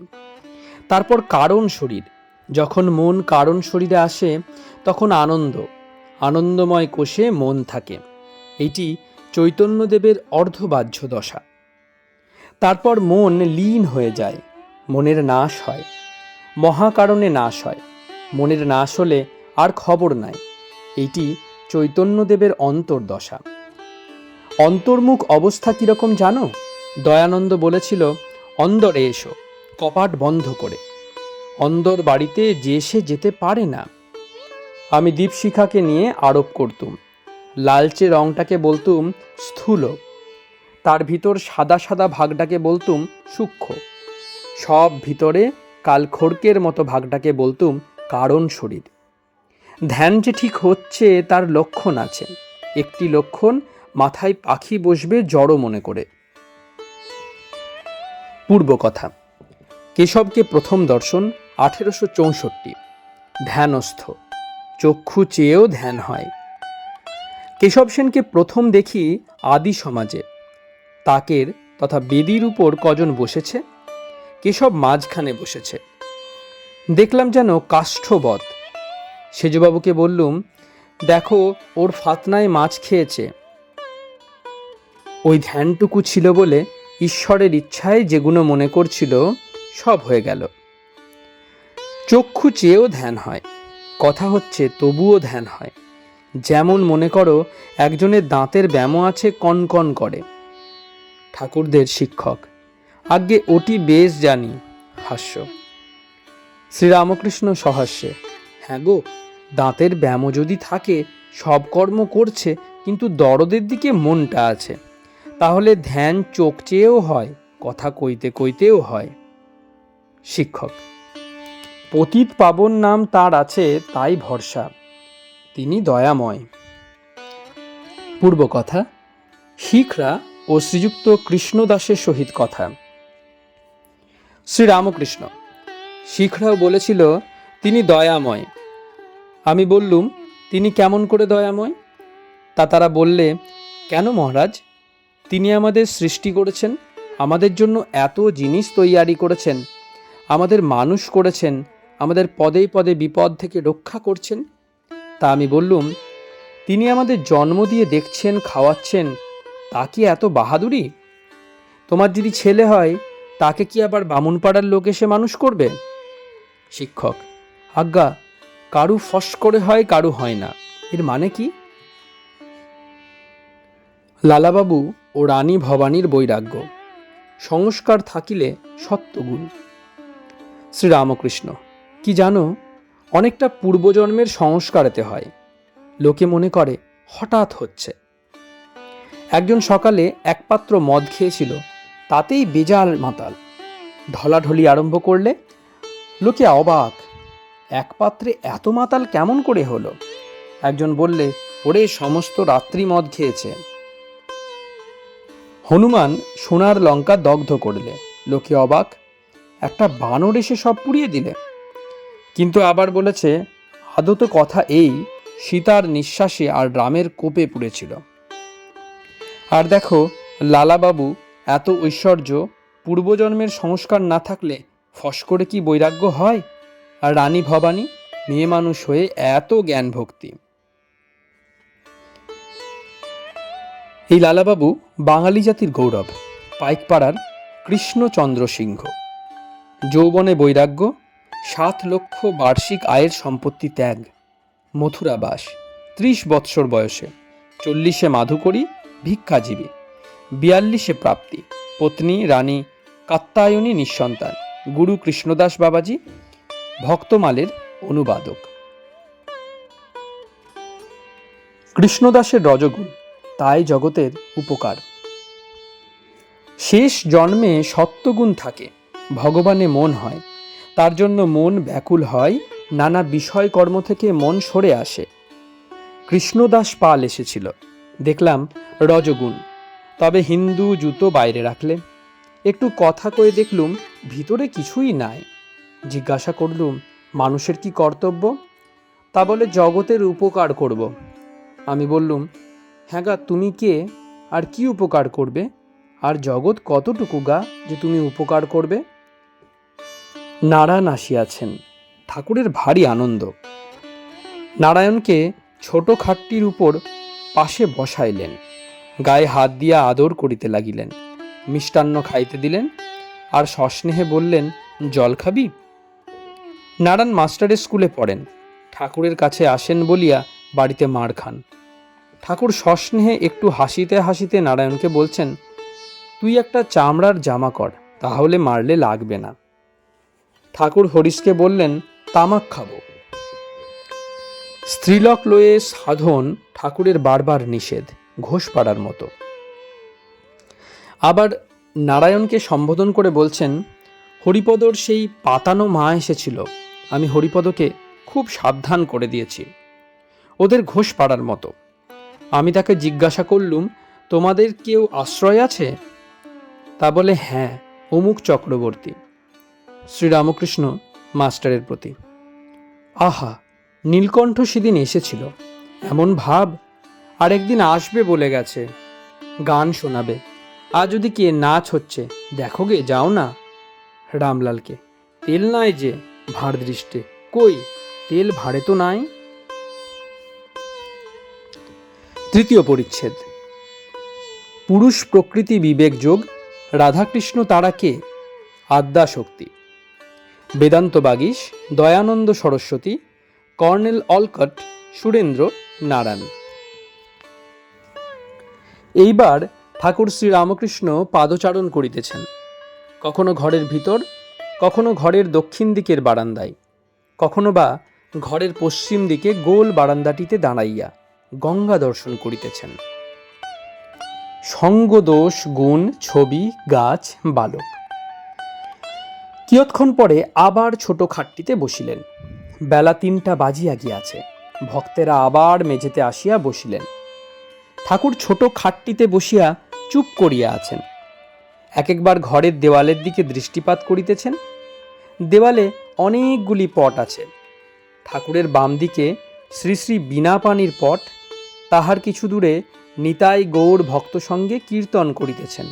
তারপর কারণ শরীর। যখন মন কারণ শরীরে আসে তখন আনন্দময় কোষে মন থাকে। এটি চৈতন্যদেবের অর্ধবাহ্য দশা। তারপর মন লীন হয়ে যায়, মনের নাশ হয়, মহাকারণে নাশ হয়। মনের নাশ হলে আর খবর নাই। এটি চৈতন্যদেবের অন্তর্দশা। অন্তর্মুখ অবস্থা কিরকম জানো? দয়ানন্দ বলেছিল, অন্দরে এসো, কপাট বন্ধ করে। অন্দর বাড়িতে যে সে যেতে পারে না। আমি দীপশিখাকে নিয়ে আরোপ করতুম। লালচে রংটাকে বলতুম স্থূল, তার ভিতর সাদা সাদা ভাগটাকে বলতুম সূক্ষ্ম, সব ভিতরে কালখড়কের মতো ভাগটাকে বলতুম কারণ শরীর। ধ্যান যে ঠিক হচ্ছে তার লক্ষণ আছে। একটি লক্ষণ, মাথায় পাখি বসবে জড় মনে করে। পূর্ব কথা। কেশবকে প্রথম দর্শন 1864। ধ্যানস্থ, চক্ষু চেয়েও ধ্যান হয়। কেশব সেনকে প্রথম দেখি আদি সমাজে। তাকের তথা বেদির উপর কজন বসেছে, কেশব মাঝখানে বসেছে। দেখলাম যেন কাষ্ঠবৎ। সেজবাবুকে বললুম, দেখো ওর ফাতনায় মাছ খেয়েছে। ওই ধ্যানটুকু ছিল বলে ঈশ্বরের ইচ্ছায় যেগুলো মনে করছিল সব হয়ে গেল। চক্ষু চেয়েও ধ্যান হয়। কথা হচ্ছে তবুও ধ্যান হয়। যেমন মনে করো একজনের দাঁতের ব্যামো আছে, কনকন করে। ঠাকুরদের শিক্ষক, আজ্ঞে ওটি বেশ জানি। হাস্য। শ্রীরামকৃষ্ণ সহাস্যে, হ্যাঁ গো, দাঁতের ব্যামো যদি থাকে, সব কর্ম করছে, কিন্তু দরদের দিকে মনটা আছে, তাহলে ধ্যান চোখ চেয়েও হয়, কথা কইতে কইতেও হয়। শিক্ষক, পতিত পাবন নাম তার আছে, তাই ভরসা, তিনি দয়াময়। পূর্ব কথা। শিখরা ও শ্রীযুক্ত কৃষ্ণদাসের সহিত কথা। শ্রীরামকৃষ্ণ, শিখরাও বলেছিল তিনি দয়াময়। আমি বললুম, তিনি কেমন করে দয়াময়? তা তারা বললে, কেন মহারাজ, তিনি আমাদের সৃষ্টি করেছেন, আমাদের জন্য এত জিনিস তৈয়ারি করেছেন, আমাদের মানুষ করেছেন, আমাদের পদে পদে বিপদ থেকে রক্ষা করছেন। তা আমি বললুম, তিনি আমাদের জন্ম দিয়ে দেখছেন, খাওয়াচ্ছেন, তা কি এত বাহাদুরি? তোমার যদি ছেলে হয়, তাকে কি আবার বামুনপাড়ার লোক এসে মানুষ করবে? শিক্ষক: আজ্ঞা, কারু ফস করে হয়, কারু হয় না, এর মানে কি? লালাবাবু ও রানী ভবানীর বৈরাগ্য। সংস্কার থাকিলে সত্যগুণ। শ্রীরামকৃষ্ণ: কি জানো, অনেকটা পূর্বজন্মের সংস্কারেতে হয়। লোকে মনে করে হঠাৎ হচ্ছে। একজন সকালে এক পাত্র মদ খেয়েছিল, তাতেই বেজাল মাতাল। ঢলাঢলি আরম্ভ করলে লোকে অবাক, এক পাত্রে এত মাতাল কেমন করে হলো? একজন বললে, ওরে, সমস্ত রাত্রি মদ খেয়েছে। হনুমান সোনার লঙ্কা দগ্ধ করলে, লোকে অবাক, একটা বানর এসে সব পুড়িয়ে দিলে। কিন্তু আবার বলেছে, আদত কথা এই, সীতার নিঃশ্বাসে আর রামের কোপে পুড়েছিল। আর দেখো, লালাবাবু এত ঐশ্বর্য, পূর্বজন্মের সংস্কার না থাকলে ফস করে কি বৈরাগ্য হয়? আর রানী ভবানী মেয়ে মানুষ হয়ে এত জ্ঞান ভক্তি। এই লালাবাবু বাঙালি জাতির গৌরব, পাইকপাড়ার কৃষ্ণচন্দ্র সিংহ। যৌবনে বৈরাগ্য, 7 লক্ষ বার্ষিক আয়ের সম্পত্তি ত্যাগ, মথুরাবাস, 30 বৎসর বয়সে, 40-এ মাধুকরী, ভিক্ষাজীবী, 42-এ প্রাপ্তি, পত্নী রানী কাত্যায়নী নিঃসন্তান, গুরু কৃষ্ণদাস বাবাজি, ভক্তমালের অনুবাদক। কৃষ্ণদাসের রজগুণ, তাই জগতের উপকার। শেষ জন্মে সত্যগুণ থাকে, ভগবানে মন হয়, তার জন্য মন ব্যাকুল হয়, নানা বিষয় কর্ম থেকে মন সরে আসে। কৃষ্ণদাস পাল এসেছিল, দেখলাম রজগুণ, তবে হিন্দু জুতো বাইরে রাখলে। একটু কথা কয়ে দেখলুম ভিতরে কিছুই নাই। জিজ্ঞাসা করলুম, মানুষের কি কর্তব্য? তা বলে জগতের উপকার করব। আমি বললুম, হ্যাঁ গা, তুমি কে আর কি উপকার করবে? আর জগৎ কতটুকু গা যে তুমি উপকার করবে? নারায়ণ আসিয়াছেন, ঠাকুরের ভারী আনন্দ। নারায়ণকে ছোট খাটটির উপর পাশে বসাইলেন, গায়ে হাত দিয়া আদর করিতে লাগিলেন, মিষ্টান্ন খাইতে দিলেন, আর সস্নেহে বললেন, জল খাবি? নারায়ণ মাস্টারের স্কুলে পড়েন, ঠাকুরের কাছে আসেন বলিয়া বাড়িতে মার খান। ঠাকুর সস্নেহে একটু হাসিতে হাসিতে নারায়ণকে বলছেন, তুই একটা চামড়ার জামা কর, তাহলে মারলে লাগবে না। ঠাকুর হরিশকে বললেন, তামাক খাবো। স্ত্রীলোক লয়ে সাধন ঠাকুরের বারবার নিষেধ, ঘোষ পাড়ার মতো। আবার নারায়ণকে সম্বোধন করে বলছেন, হরিপদর সেই পাতানো মা এসেছিল, আমি হরিপদকে খুব সাবধান করে দিয়েছি, ওদের ঘোষ পাড়ার মতো। আমি তাকে জিজ্ঞাসা করলুম, তোমাদের কেউ আশ্রয় আছে? তা বলে, হ্যাঁ, অমুক চক্রবর্তী। শ্রীরামকৃষ্ণ মাস্টারের প্রতি: আহা, নীলকণ্ঠ সেদিন এসেছিল, এমন ভাব, আর একদিন আসবে বলে গেছে, গান শোনাবে। আজ ওদিকে নাচ হচ্ছে, দেখো গে, যাও না। রামলালকে: তেল নাই যে ভাঁড় দৃষ্টে, কই তেল ভাঁড়ে তো নাই। তৃতীয় পরিচ্ছেদ। পুরুষ প্রকৃতি বিবেক যোগ, রাধাকৃষ্ণ তারা কে? আদ্যাশক্তি। Vedanta Bagish, Dayananda Saraswati, colonel Olcott, Surendra Narayan. এইবার ঠাকুর শ্রীরামকৃষ্ণ পাদচারণ করিতেছেন, কখনো ঘরের ভিতর, কখনো ঘরের দক্ষিণ দিকের বারান্দায়, কখনো বা ঘরের পশ্চিম দিকে গোল বারান্দাটিতে দাঁড়াইয়া গঙ্গা দর্শন করিতেছেন। সঙ্গদোষ, গুণ, ছবি, গাছ, বালক। কিয়ৎক্ষণ পরে আবার ছোট খাটটিতে বসিলেন। বেলা 3টা বাজিয়া গিয়াছে। ভক্তেরা আবার মেঝেতে আসিয়া বসিলেন। ঠাকুর ছোট খাটটিতে বসিয়া চুপ করিয়া আছেন। এক একবার ঘরের দেওয়ালের দিকে দৃষ্টিপাত করিতেছেন। দেওয়ালে অনেকগুলি পট আছে। ঠাকুরের বাম দিকে শ্রী শ্রী বীণাপাণির পট, তাহার কিছু দূরে নিতাই গৌর ভক্ত সঙ্গে কীর্তন করিতেছেন।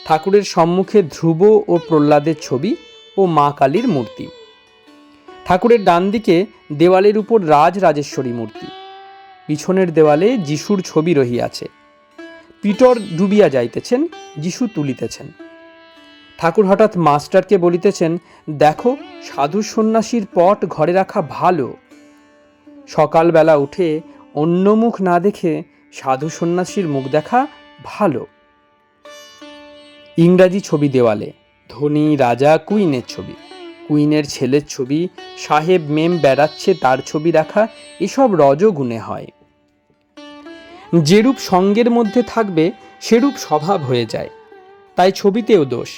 ঠাকুরের সম্মুখে ধ্রুব ও প্রহ্লাদের ছবি ও মা কালীর মূর্তি। ঠাকুরের ডান দিকে দেওয়ালের উপর রাজরাজেশ্বরী মূর্তি। পিছনের দেওয়ালে যিশুর ছবি রহিয়াছে। পিতর ডুবিয়া যাইতেছেন, যিশু তুলিতেছেন। ঠাকুর হঠাৎ মাস্টারকে বলিতেছেন, দেখো সাধু সন্ন্যাসীর পট ঘরে রাখা ভালো। সকালবেলা উঠে অন্য মুখ না দেখে সাধু সন্ন্যাসীর মুখ দেখা ভালো। ইংরাজি ছবি দেওয়ালে, ধনী রাজা কুইনের ছবি, কুইনের ছেলের ছবি, সাহেব মেম বেড়াচ্ছে তার ছবি রাখা, এসব রজগুণে হয়। যেরূপ সঙ্গের মধ্যে থাকবে সেরূপ স্বভাব হয়ে যায়, তাই ছবিতেও দোষ।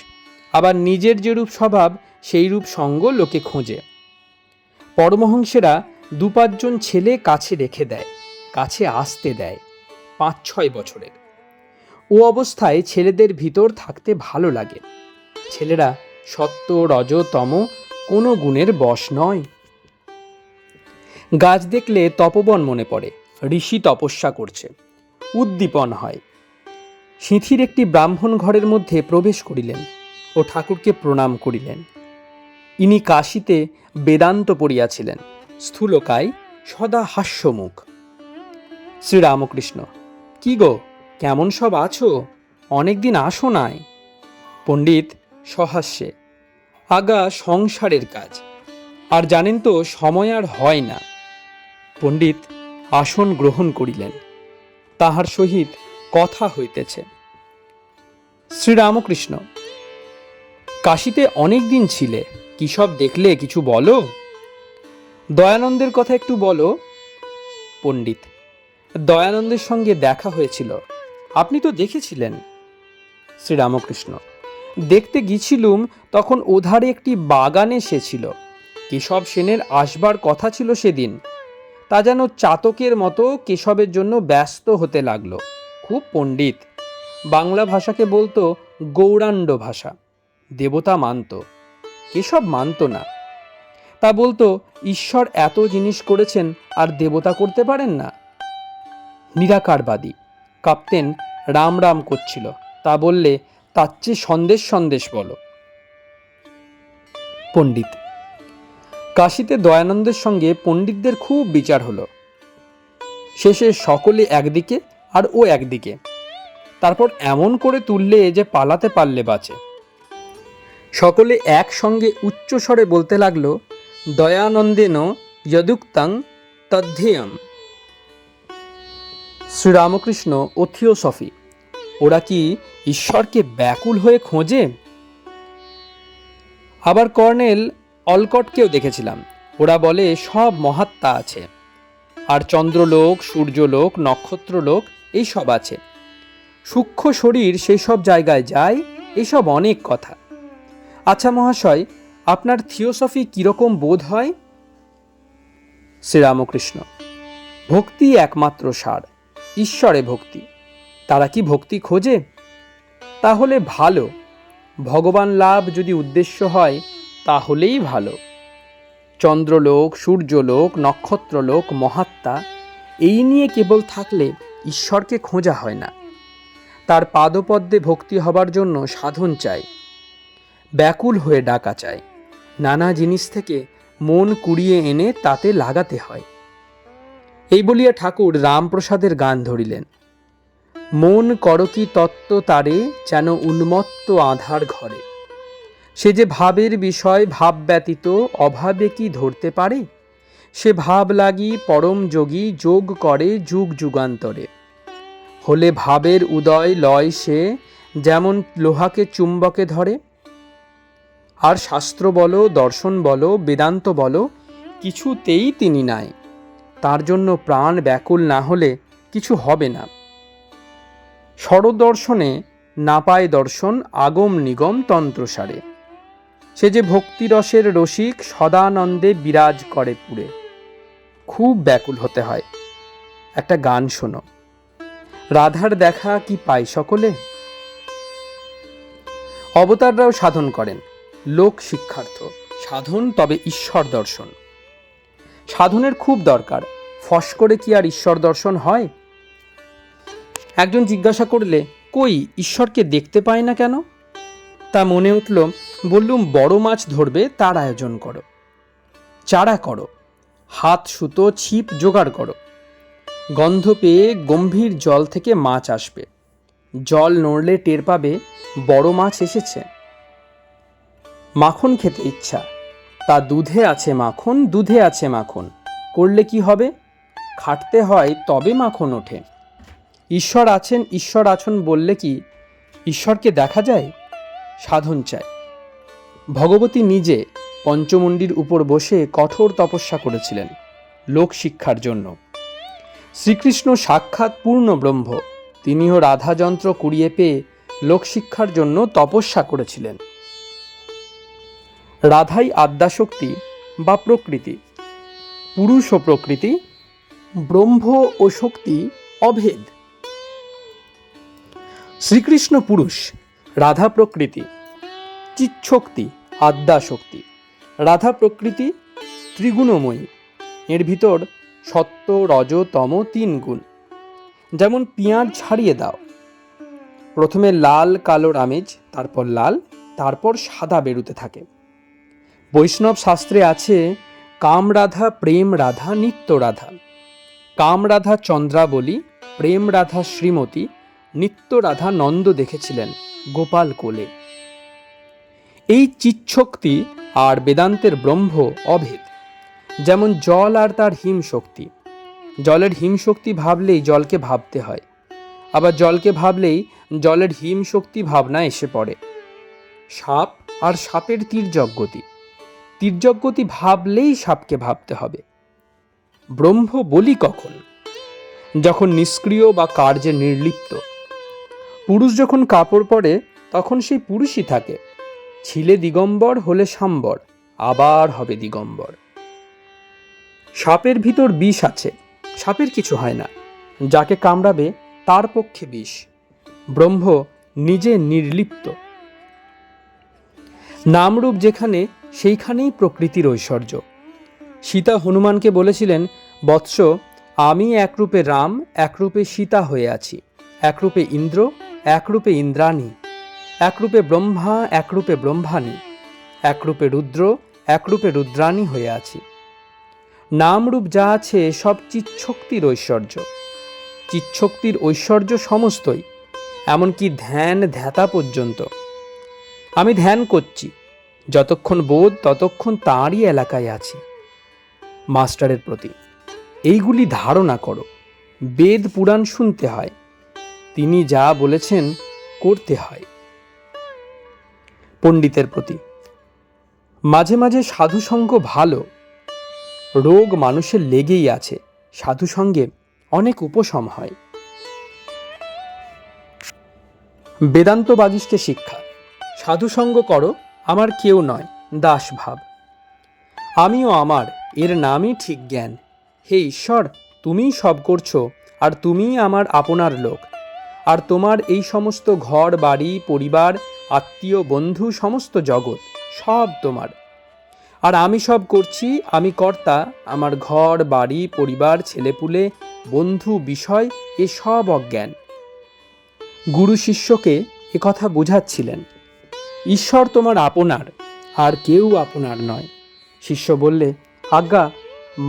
আবার নিজের যেরূপ স্বভাব সেই রূপ সঙ্গ লোকে খোঁজে। পরমহংসেরা 2-5 ছেলে কাছে রেখে দেয়, কাছে আসতে দেয় 5-6 বছরের। ও অবস্থায় ছেলেদের ভিতর থাকতে ভালো লাগে। ছেলেরা সত্য রজ তম কোনো গুণের বশ নয়। গাছ দেখলে তপবন মনে পড়ে, ঋষি তপস্যা করছে, উদ্দীপন হয়। সিঁথির একটি ব্রাহ্মণ ঘরের মধ্যে প্রবেশ করিলেন ও ঠাকুরকে প্রণাম করিলেন। ইনি কাশীতে বেদান্ত পড়িয়াছিলেন, স্থূলকায়, সদা হাস্যমুখ। শ্রীরামকৃষ্ণ, কি গো, কেমন সব আছো? অনেকদিন আসো নাই। পণ্ডিত সহাস্যে, আগা সংসারের কাজ, আর জানেন তো সময় আর হয় না। পণ্ডিত আসন গ্রহণ করিলেন, তাহার সহিত কথা হইতেছে। শ্রীরামকৃষ্ণ, কাশীতে অনেক দিন ছিলে, কি সব দেখলে কিছু বলো। দয়ানন্দের কথা একটু বলো। পণ্ডিত, দয়ানন্দের সঙ্গে দেখা হয়েছিল, আপনি তো দেখেছিলেন। শ্রীরামকৃষ্ণ, দেখতে গিয়েছিলুম, তখন ওধারে একটি বাগানে সে ছিল। কেশব সেনের আসবার কথা ছিল সেদিন, তা যেন চাতকের মতো কেশবের জন্য ব্যস্ত হতে লাগলো। খুব পণ্ডিত, বাংলা ভাষাকে বলতো গৌরাণ্ড ভাষা। দেবতা মানত, কেশব মানত না। তা বলতো ঈশ্বর এত জিনিস করেছেন আর দেবতা করতে পারেন না। নিরাকারবাদী কাপ্তেন রাম রাম করছিল, তা বললে তার চেয়ে সন্দেশ সন্দেশ বলো। পণ্ডিত, কাশীতে দয়ানন্দের সঙ্গে পণ্ডিতদের খুব বিচার হলো। শেষে সকলে একদিকে আর ও একদিকে। তারপর এমন করে তুললে যে পালাতে পারলে বাঁচে। সকলে একসঙ্গে উচ্চস্বরে বলতে লাগলো, দয়ানন্দেন যদুক্তাং তদ্ধেয়ম। শ্রীরামকৃষ্ণ ও থিওসফি, ওরা কি ঈশ্বরকে ব্যাকুল হয়ে খোঁজে? আবার কর্নেল অলকটকেও দেখেছিলাম, ওরা বলে সব মহাত্মা আছে, আর চন্দ্রলোক, সূর্যলোক, নক্ষত্রলোক এইসব আছে। সূক্ষ্ম শরীর সেই সব জায়গায় যায়, এইসব অনেক কথা। আচ্ছা মহাশয়, আপনার থিওসফি কিরকম বোধ হয়? শ্রীরামকৃষ্ণ, ভক্তি একমাত্র সার, ঈশ্বরে ভক্তি। তারা কি ভক্তি খোঁজে? তাহলে ভালো। ভগবান লাভ যদি উদ্দেশ্য হয় তাহলেই ভালো। চন্দ্রলোক, সূর্যলোক, নক্ষত্রলোক, মহাত্মা এই নিয়ে কেবল থাকলে ঈশ্বরকে খোঁজা হয় না। তার পাদপদ্মে ভক্তি হবার জন্য সাধন চাই, ব্যাকুল হয়ে ডাকা চাই। নানা জিনিস থেকে মন কুড়িয়ে এনে তাতে লাগাতে হয়। এই বলিয়া ঠাকুর রামপ্রসাদের গান ধরিলেন। মন করকি তত্ত্ব তারে, যেন উন্মত্ত আধার ঘরে। সে যে ভাবের বিষয় ভাব ব্যতীত অভাবে কি ধরতে পারে? সে ভাব লাগি পরম যোগী যোগ করে যুগ যুগান্তরে। হলে ভাবের উদয় লয় সে, যেমন লোহাকে চুম্বকে ধরে। আর শাস্ত্র বলো, দর্শন বলো, বেদান্ত বলো, কিছুতেই তিনি নাই। তার জন্য প্রাণ ব্যাকুল না হলে কিছু হবে না। স্বরদর্শনে না পায় দর্শন, আগম নিগম তন্ত্রসারে। সে যে ভক্তিরসের রসিক, সদানন্দে বিরাজ করে পুরে। খুব ব্যাকুল হতে হয়। একটা গান শোনো, রাধার দেখা কি পাই সকলে। অবতাররাও সাধন করেন, লোক শিক্ষার্থ। সাধন তবে ঈশ্বর দর্শন। সাধনের খুব দরকার, ফস করে কি আর ঈশ্বর দর্শন হয়? একজন জিজ্ঞাসা করলে, কই ঈশ্বরকে দেখতে পাই না কেন? তা মনে উঠল, বললুম, বড় মাছ ধরবে তার আয়োজন করো, চারা করো, হাত সুতো ছিপ জোগাড় করো। গন্ধ পেয়ে গম্ভীর জল থেকে মাছ আসবে, জল নড়লে টের পাবে বড় মাছ এসেছে। মাখন খেতে ইচ্ছা, তা দুধে আছে মাখন, দুধে আছে মাখন, করলে কি হবে? খাটতে হয় তবে মাখন ওঠে। ঈশ্বর আছেন, ঈশ্বর আছেন বললে কি ঈশ্বরকে দেখা যায়? সাধন চাই। ভগবতী নিজে পঞ্চমুণ্ডির উপর বসে কঠোর তপস্যা করেছিলেন লোক শিক্ষার জন্য। শ্রীকৃষ্ণ সাক্ষাৎ পূর্ণ ব্রহ্ম, তিনিও রাধাযন্ত্র কুড়িয়ে পেয়ে লোকশিক্ষার জন্য তপস্যা করেছিলেন। রাধাই আদ্যাশক্তি বা প্রকৃতি, পুরুষ ও প্রকৃতি, ব্রহ্ম ও শক্তি অভেদ। শ্রীকৃষ্ণ পুরুষ, রাধা প্রকৃতি, চিৎশক্তি আদ্যাশক্তি। রাধা প্রকৃতি ত্রিগুণময়ী, এর ভিতর সত্য রজ তম 3 গুণ। যেমন পেঁয়াজ ছাড়িয়ে দাও, প্রথমে লাল কালোর আমেজ, তারপর লাল, তারপর সাদা বেরুতে থাকে। বৈষ্ণব শাস্ত্রে আছে কাম রাধা, প্রেম রাধা, নিত্য রাধা। কাম রাধা চন্দ্রাবলী, প্রেম রাধা শ্রীমতী, নিত্য রাধা নন্দ দেখেছিলেন গোপাল কোলে। এই চিৎশক্তি আর বেদান্তের ব্রহ্ম অভেদ। যেমন জল আর তার হিম শক্তি। জলের হিম শক্তি ভাবলেই জলকে ভাবতে হয়, আবার জলকে ভাবলেই জলের হিম শক্তি ভাবনা এসে পড়ে। সাপ আর সাপের তীর্যকগতি, তীর্যকগতি ভাবলেই সাপকে ভাবতে হবে। ব্রহ্ম বলি কখন? যখন নিষ্ক্রিয় বা কার্যে নির্লিপ্ত। পুরুষ যখন কাপড় পরে তখন সেই পুরুষই থাকে, ছিলে দিগম্বর হলে সাম্বর, আবার হবে দিগম্বর। সাপের ভিতর বিষ আছে, সাপের কিছু হয় না, যাকে কামড়াবে তার পক্ষে বিষ। ব্রহ্ম নিজে নির্লিপ্ত। নামরূপ যেখানে সেইখানেই প্রকৃতির ঐশ্বর্য। সীতা হনুমানকে বলেছিলেন, বৎস, আমি একরূপে রাম, একরূপে সীতা হয়ে আছি, একরূপে ইন্দ্র, একরূপে ইন্দ্রাণী, একরূপে ব্রহ্মা, একরূপে ব্রহ্মাণী, একরূপে রুদ্র, একরূপে রুদ্রাণী হয়ে আছি। নামরূপ যা আছে সব চিৎশক্তির ঐশ্বর্য। চিৎশক্তির ঐশ্বর্য সমস্তই, এমনকি ধ্যান ধ্যাতা পর্যন্ত। আমি ধ্যান করছি, যতক্ষণ বোধ ততক্ষণ তাঁরই এলাকায় আছি। মাস্টারের প্রতি এইগুলি ধারণা করো। বেদ পুরাণ শুনতে হয়, তিনি যা বলেছেন করতে হয়। পণ্ডিতের প্রতি মাঝে মাঝে সাধুসঙ্গ ভালো। রোগ মানুষের লেগেই আছে, সাধুসঙ্গে অনেক উপশম হয়। বেদান্ত বাগীশকে শিক্ষা। সাধুসঙ্গ করো, আমার কেউ নয়, দাস ভাব। আমিও আমার, এর নামই ঠিক জ্ঞান। হে ঈশ্বর, তুমিই সব করছো, আর তুমিই আমার আপনার লোক। আর তোমার এই সমস্ত ঘর বাড়ি পরিবার আত্মীয় বন্ধু সমস্ত জগৎ সব তোমার। আর আমি সব করছি, আমি কর্তা। আমার ঘর বাড়ি পরিবার ছেলেপুলে বন্ধু বিষয় এ সব অজ্ঞান। গুরু শিষ্যকে একথা বোঝাচ্ছিলেন, ঈশ্বর তোমার আপনার, আর কেউ আপনার নয়। শিষ্য বললে, আজ্ঞা,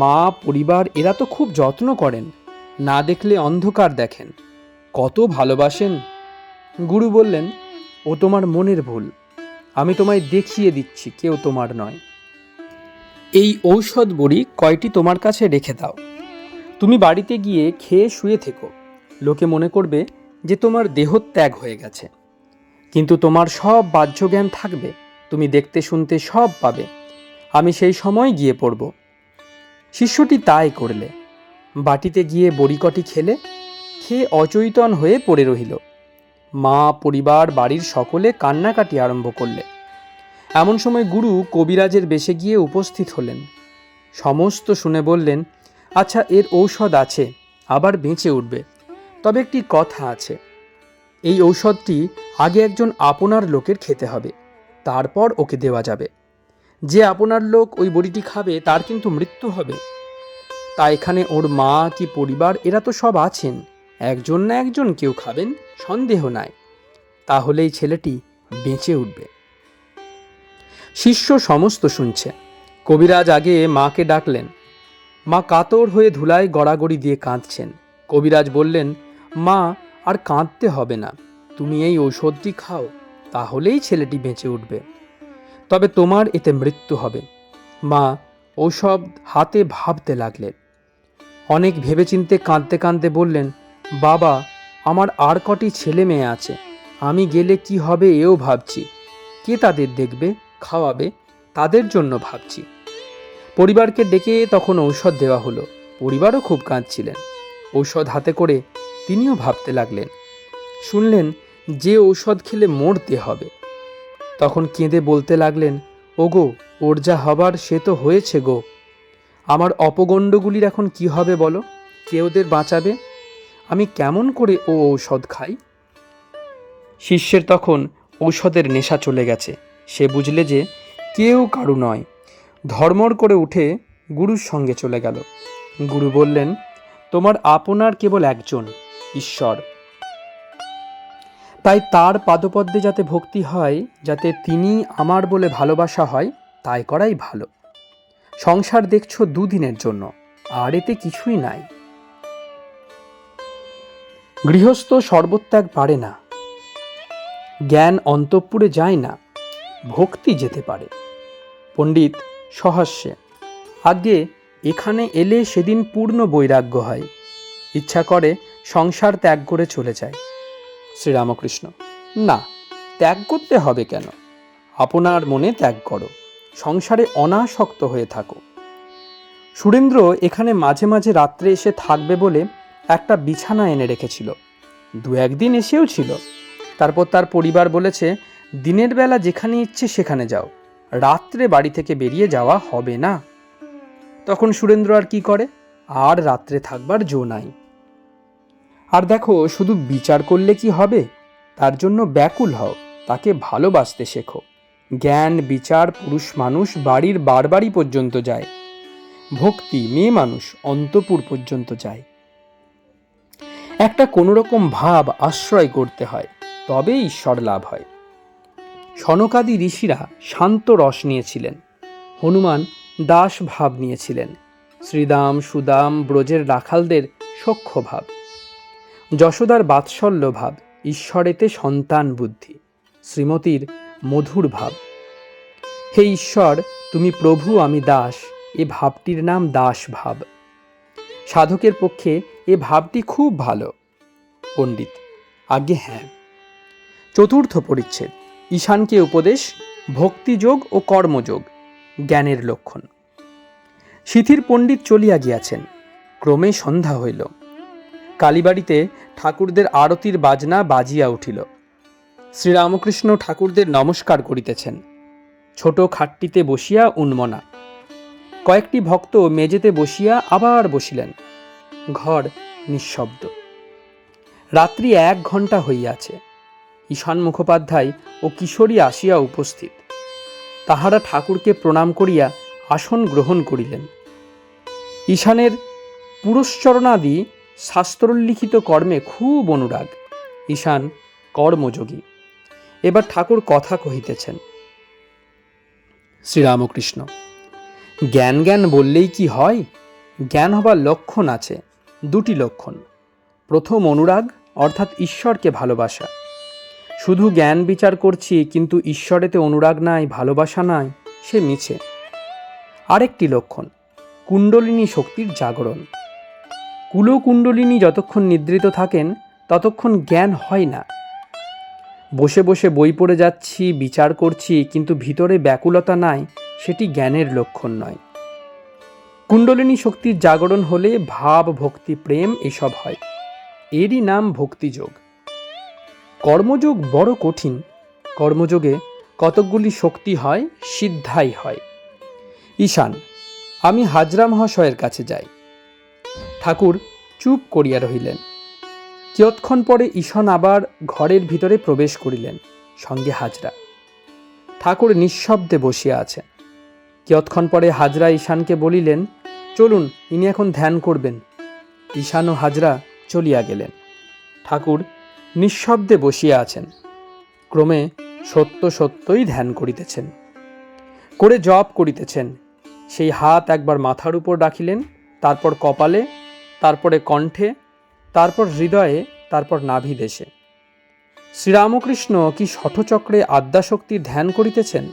মা পরিবার এরা তো খুব যত্ন করেন, না দেখলে অন্ধকার দেখেন, কত ভালোবাসেন। গুরু বললেন, ও তোমার মনের ভুল, আমি তোমায় দেখিয়ে দিচ্ছি কেউ তোমার নয়। এই ঔষধ বড়ি কয়টি তোমার কাছে রেখে দাও, তুমি বাড়িতে গিয়ে খেয়ে শুয়ে থেকো। লোকে মনে করবে যে তোমার দেহত্যাগ হয়ে গেছে, কিন্তু তোমার সব বাহ্য জ্ঞান থাকবে, তুমি দেখতে শুনতে সব পাবে। আমি সেই সময় গিয়ে পড়ব। শিষ্যটি তাই করলে। বাটিতে গিয়ে বড়িকটি খেলে, খেয়ে অচৈতন হয়ে পড়ে রহিল। মা পরিবার বাড়ির সকলে কান্নাকাটি আরম্ভ করলে। এমন সময় গুরু কবিরাজের বেশে গিয়ে উপস্থিত হলেন। সমস্ত শুনে বললেন, আচ্ছা, এর ঔষধ আছে, আবার বেঁচে উঠবে, তবে একটি কথা আছে। এই ঔষধটি আগে একজন আপনার লোকের খেতে হবে, তারপর ওকে দেওয়া যাবে। যে আপনার লোক ওই বড়িটি খাবে তার কিন্তু মৃত্যু হবে। তা এখানে ওর মা কি পরিবার এরা তো সব আছেন, একজন না একজন কেউ খাবেন, সন্দেহ নাই। তাহলেই ছেলেটি বেঁচে উঠবে। শিষ্য সমস্ত শুনছে। কবিরাজ আগে মাকে ডাকলেন। মা কাতর হয়ে ধুলায় গড়াগড়ি দিয়ে কাঁদছেন। কবিরাজ বললেন, মা, আর কাঁদতে হবে না, তুমি এই ঔষধটি খাও, তাহলেই ছেলেটি বেঁচে উঠবে, তবে তোমার এতে মৃত্যু হবে। মা ঔষধ হাতে ভাবতে লাগলেন। অনেক ভেবেচিন্তে কাঁদতে কাঁদতে বললেন, বাবা, আমার আর কটি ছেলে মেয়ে আছে, আমি গেলে কি হবে এও ভাবছি, কে তাদের দেখবে, খাওয়াবে, তাদের জন্য ভাবছি। পরিবারকে ডেকে তখন ঔষধ দেওয়া হলো। পরিবারও খুব কাঁদছিলেন। ঔষধ হাতে করে তিনিও ভাবতে লাগলেন। শুনলেন যে ঔষধ খেলে মরতে হবে। তখন কেঁদে বলতে লাগলেন, ওগো, ওর যা হবার সে তো হয়েছে গো, আমার অপগণ্ডগুলির এখন কি হবে বলো, কে ওদের বাঁচাবে, আমি কেমন করে ও ঔষধ খাই? শিষ্যের তখন ঔষধের নেশা চলে গেছে। সে বুঝলে যে কেউ কারু নয়। ধর্মর করে উঠে গুরুর সঙ্গে চলে গেল। গুরু বললেন, তোমার আপনার কেবল একজন, ঈশ্বর। তাই তার পাদপদ্মে যাতে ভক্তি হয়, যাতে তিনি আমার বলে ভালোবাসা হয়, তাই করাই ভালো। সংসার দেখছো দুদিনের জন্য, আর এতে কিছুই নাই। গৃহস্থ সর্বত্যাগ পারে না, জ্ঞান অন্তঃপুরে যায় না, ভক্তি যেতে পারে। পণ্ডিত সহাস্যে, আগে এখানে এলে সেদিন পূর্ণ বৈরাগ্য হয়, ইচ্ছা করে সংসার ত্যাগ করে চলে যায়। শ্রীরামকৃষ্ণ, না, ত্যাগ করতে হবে কেন? আপনার মনে ত্যাগ করো, সংসারে অনাসক্ত হয়ে থাকো। সুরেন্দ্র এখানে মাঝে মাঝে রাত্রে এসে থাকবে বলে একটা বিছানা এনে রেখেছিল। দু একদিন এসেও ছিল। তারপর তার পরিবার বলেছে, দিনের বেলা যেখানে ইচ্ছে সেখানে যাও, রাত্রে বাড়ি থেকে বেরিয়ে যাওয়া হবে না। তখন সুরেন্দ্র আর কি করে? আর রাত্রে থাকবার জো নাই। আর দেখো, শুধু বিচার করলে কি হবে? তার জন্য ব্যাকুল হও, তাকে ভালোবাসতে শেখো। জ্ঞান বিচার পুরুষ মানুষ বাড়ির বারবাড়ি পর্যন্ত যায়, ভক্তি মেয়ে মানুষ অন্তপুর পর্যন্ত যায়। একটা কোনোরকম ভাব আশ্রয় করতে হয়, তবে ঈশ্বর লাভ হয়। সনকাদি ঋষিরা শান্ত রস নিয়েছিলেন, হনুমান দাস ভাব নিয়েছিলেন, শ্রীদাম সুদাম ব্রজের রাখালদের সখ্য ভাব, যশোদার বাৎসল্য ভাব, ঈশ্বরেতে সন্তান বুদ্ধি, শ্রীমতীর মধুর ভাব। হে ঈশ্বর, তুমি প্রভু, আমি দাস, এ ভাবটির নাম দাস ভাব। সাধকের পক্ষে এ ভাবটি খুব ভালো। পণ্ডিত, আজ্ঞে হ্যাঁ। চতুর্থ পরিচ্ছেদ, ঈশানকে উপদেশ, ভক্তিযোগ ও কর্মযোগ, জ্ঞানের লক্ষণ। সিথির পণ্ডিত চলিয়া গিয়াছেন। ক্রমে সন্ধ্যা হইল। কালীবাড়িতে ঠাকুরদের আরতির বাজনা বাজিয়া উঠিল। শ্রীরামকৃষ্ণ ঠাকুরদের নমস্কার করিতেছেন। ছোট খাটটিতে বসিয়া উন্মনা। কয়েকটি ভক্ত মেজেতে বসিয়া আবার বসিলেন। ঘর নিঃশব্দ। রাত্রি 1 ঘণ্টা হইয়াছে। ঈশান মুখোপাধ্যায় ও কিশোরী আসিয়া উপস্থিত। তাহারা ঠাকুরকে প্রণাম করিয়া আসন গ্রহণ করিলেন। ঈশানের পুরশ্চরণাদি শাস্ত্রোল্লিখিত কর্মে খুব অনুরাগ। ঈশান কর্মযোগী। এবার ঠাকুর কথা কহিতেছেন। শ্রীরামকৃষ্ণ, জ্ঞান জ্ঞান বললেই কি হয়? জ্ঞান হবার লক্ষণ আছে, 2টি লক্ষণ। প্রথম অনুরাগ, অর্থাৎ ঈশ্বরকে ভালোবাসা। শুধু জ্ঞান বিচার করছি কিন্তু ঈশ্বরেতে অনুরাগ নাই, ভালোবাসা নাই, সে মিছে। আরেকটি লক্ষণ, কুণ্ডলিনী শক্তির জাগরণ। কুলকুণ্ডলিনী যতক্ষণ নিদ্রিত থাকেন ততক্ষণ জ্ঞান হয় না। বসে বসে বই পড়ে যাচ্ছি, বিচার করছি, কিন্তু ভিতরে ব্যাকুলতা নাই, সেটি জ্ঞানের লক্ষণ নয়। কুণ্ডলিনী শক্তির জাগরণ হলে ভাব ভক্তি প্রেম এসব হয়, এরই নাম ভক্তিযোগ। কর্মযোগ বড় কঠিন। কর্মযোগে কতকগুলি শক্তি হয়, সিদ্ধাই হয়। ঈশান, আমি হাজরা মহাশয়ের কাছে যাই। ঠাকুর চুপ করিয়া রহিলেন। কিয়ৎক্ষণ পরে ঈশান আবার ঘরের ভিতরে প্রবেশ করিলেন, সঙ্গে হাজরা। ঠাকুর নিঃশব্দে বসিয়া আছেন। কিয়ৎক্ষণ পরে হাজরা ঈশানকে বলিলেন, চলুন, ইনি এখন ধ্যান করবেন। ঈশান ও হাজরা চলিয়া গেলেন। ঠাকুর নিঃশব্দে বসিয়া আছেন। ক্রমে সত্য সত্যই ধ্যান করিতেছেন। করে জপ করিতেছেন। সেই হাত একবার মাথার উপর রাখিলেন, তারপর কপালে, তারপরে কণ্ঠে, তারপর হৃদয়ে, তারপর নাভিদেশে। শ্রীরামকৃষ্ণ কি শঠচক্রে আদ্যাশক্তির ধ্যান করিতেছেন?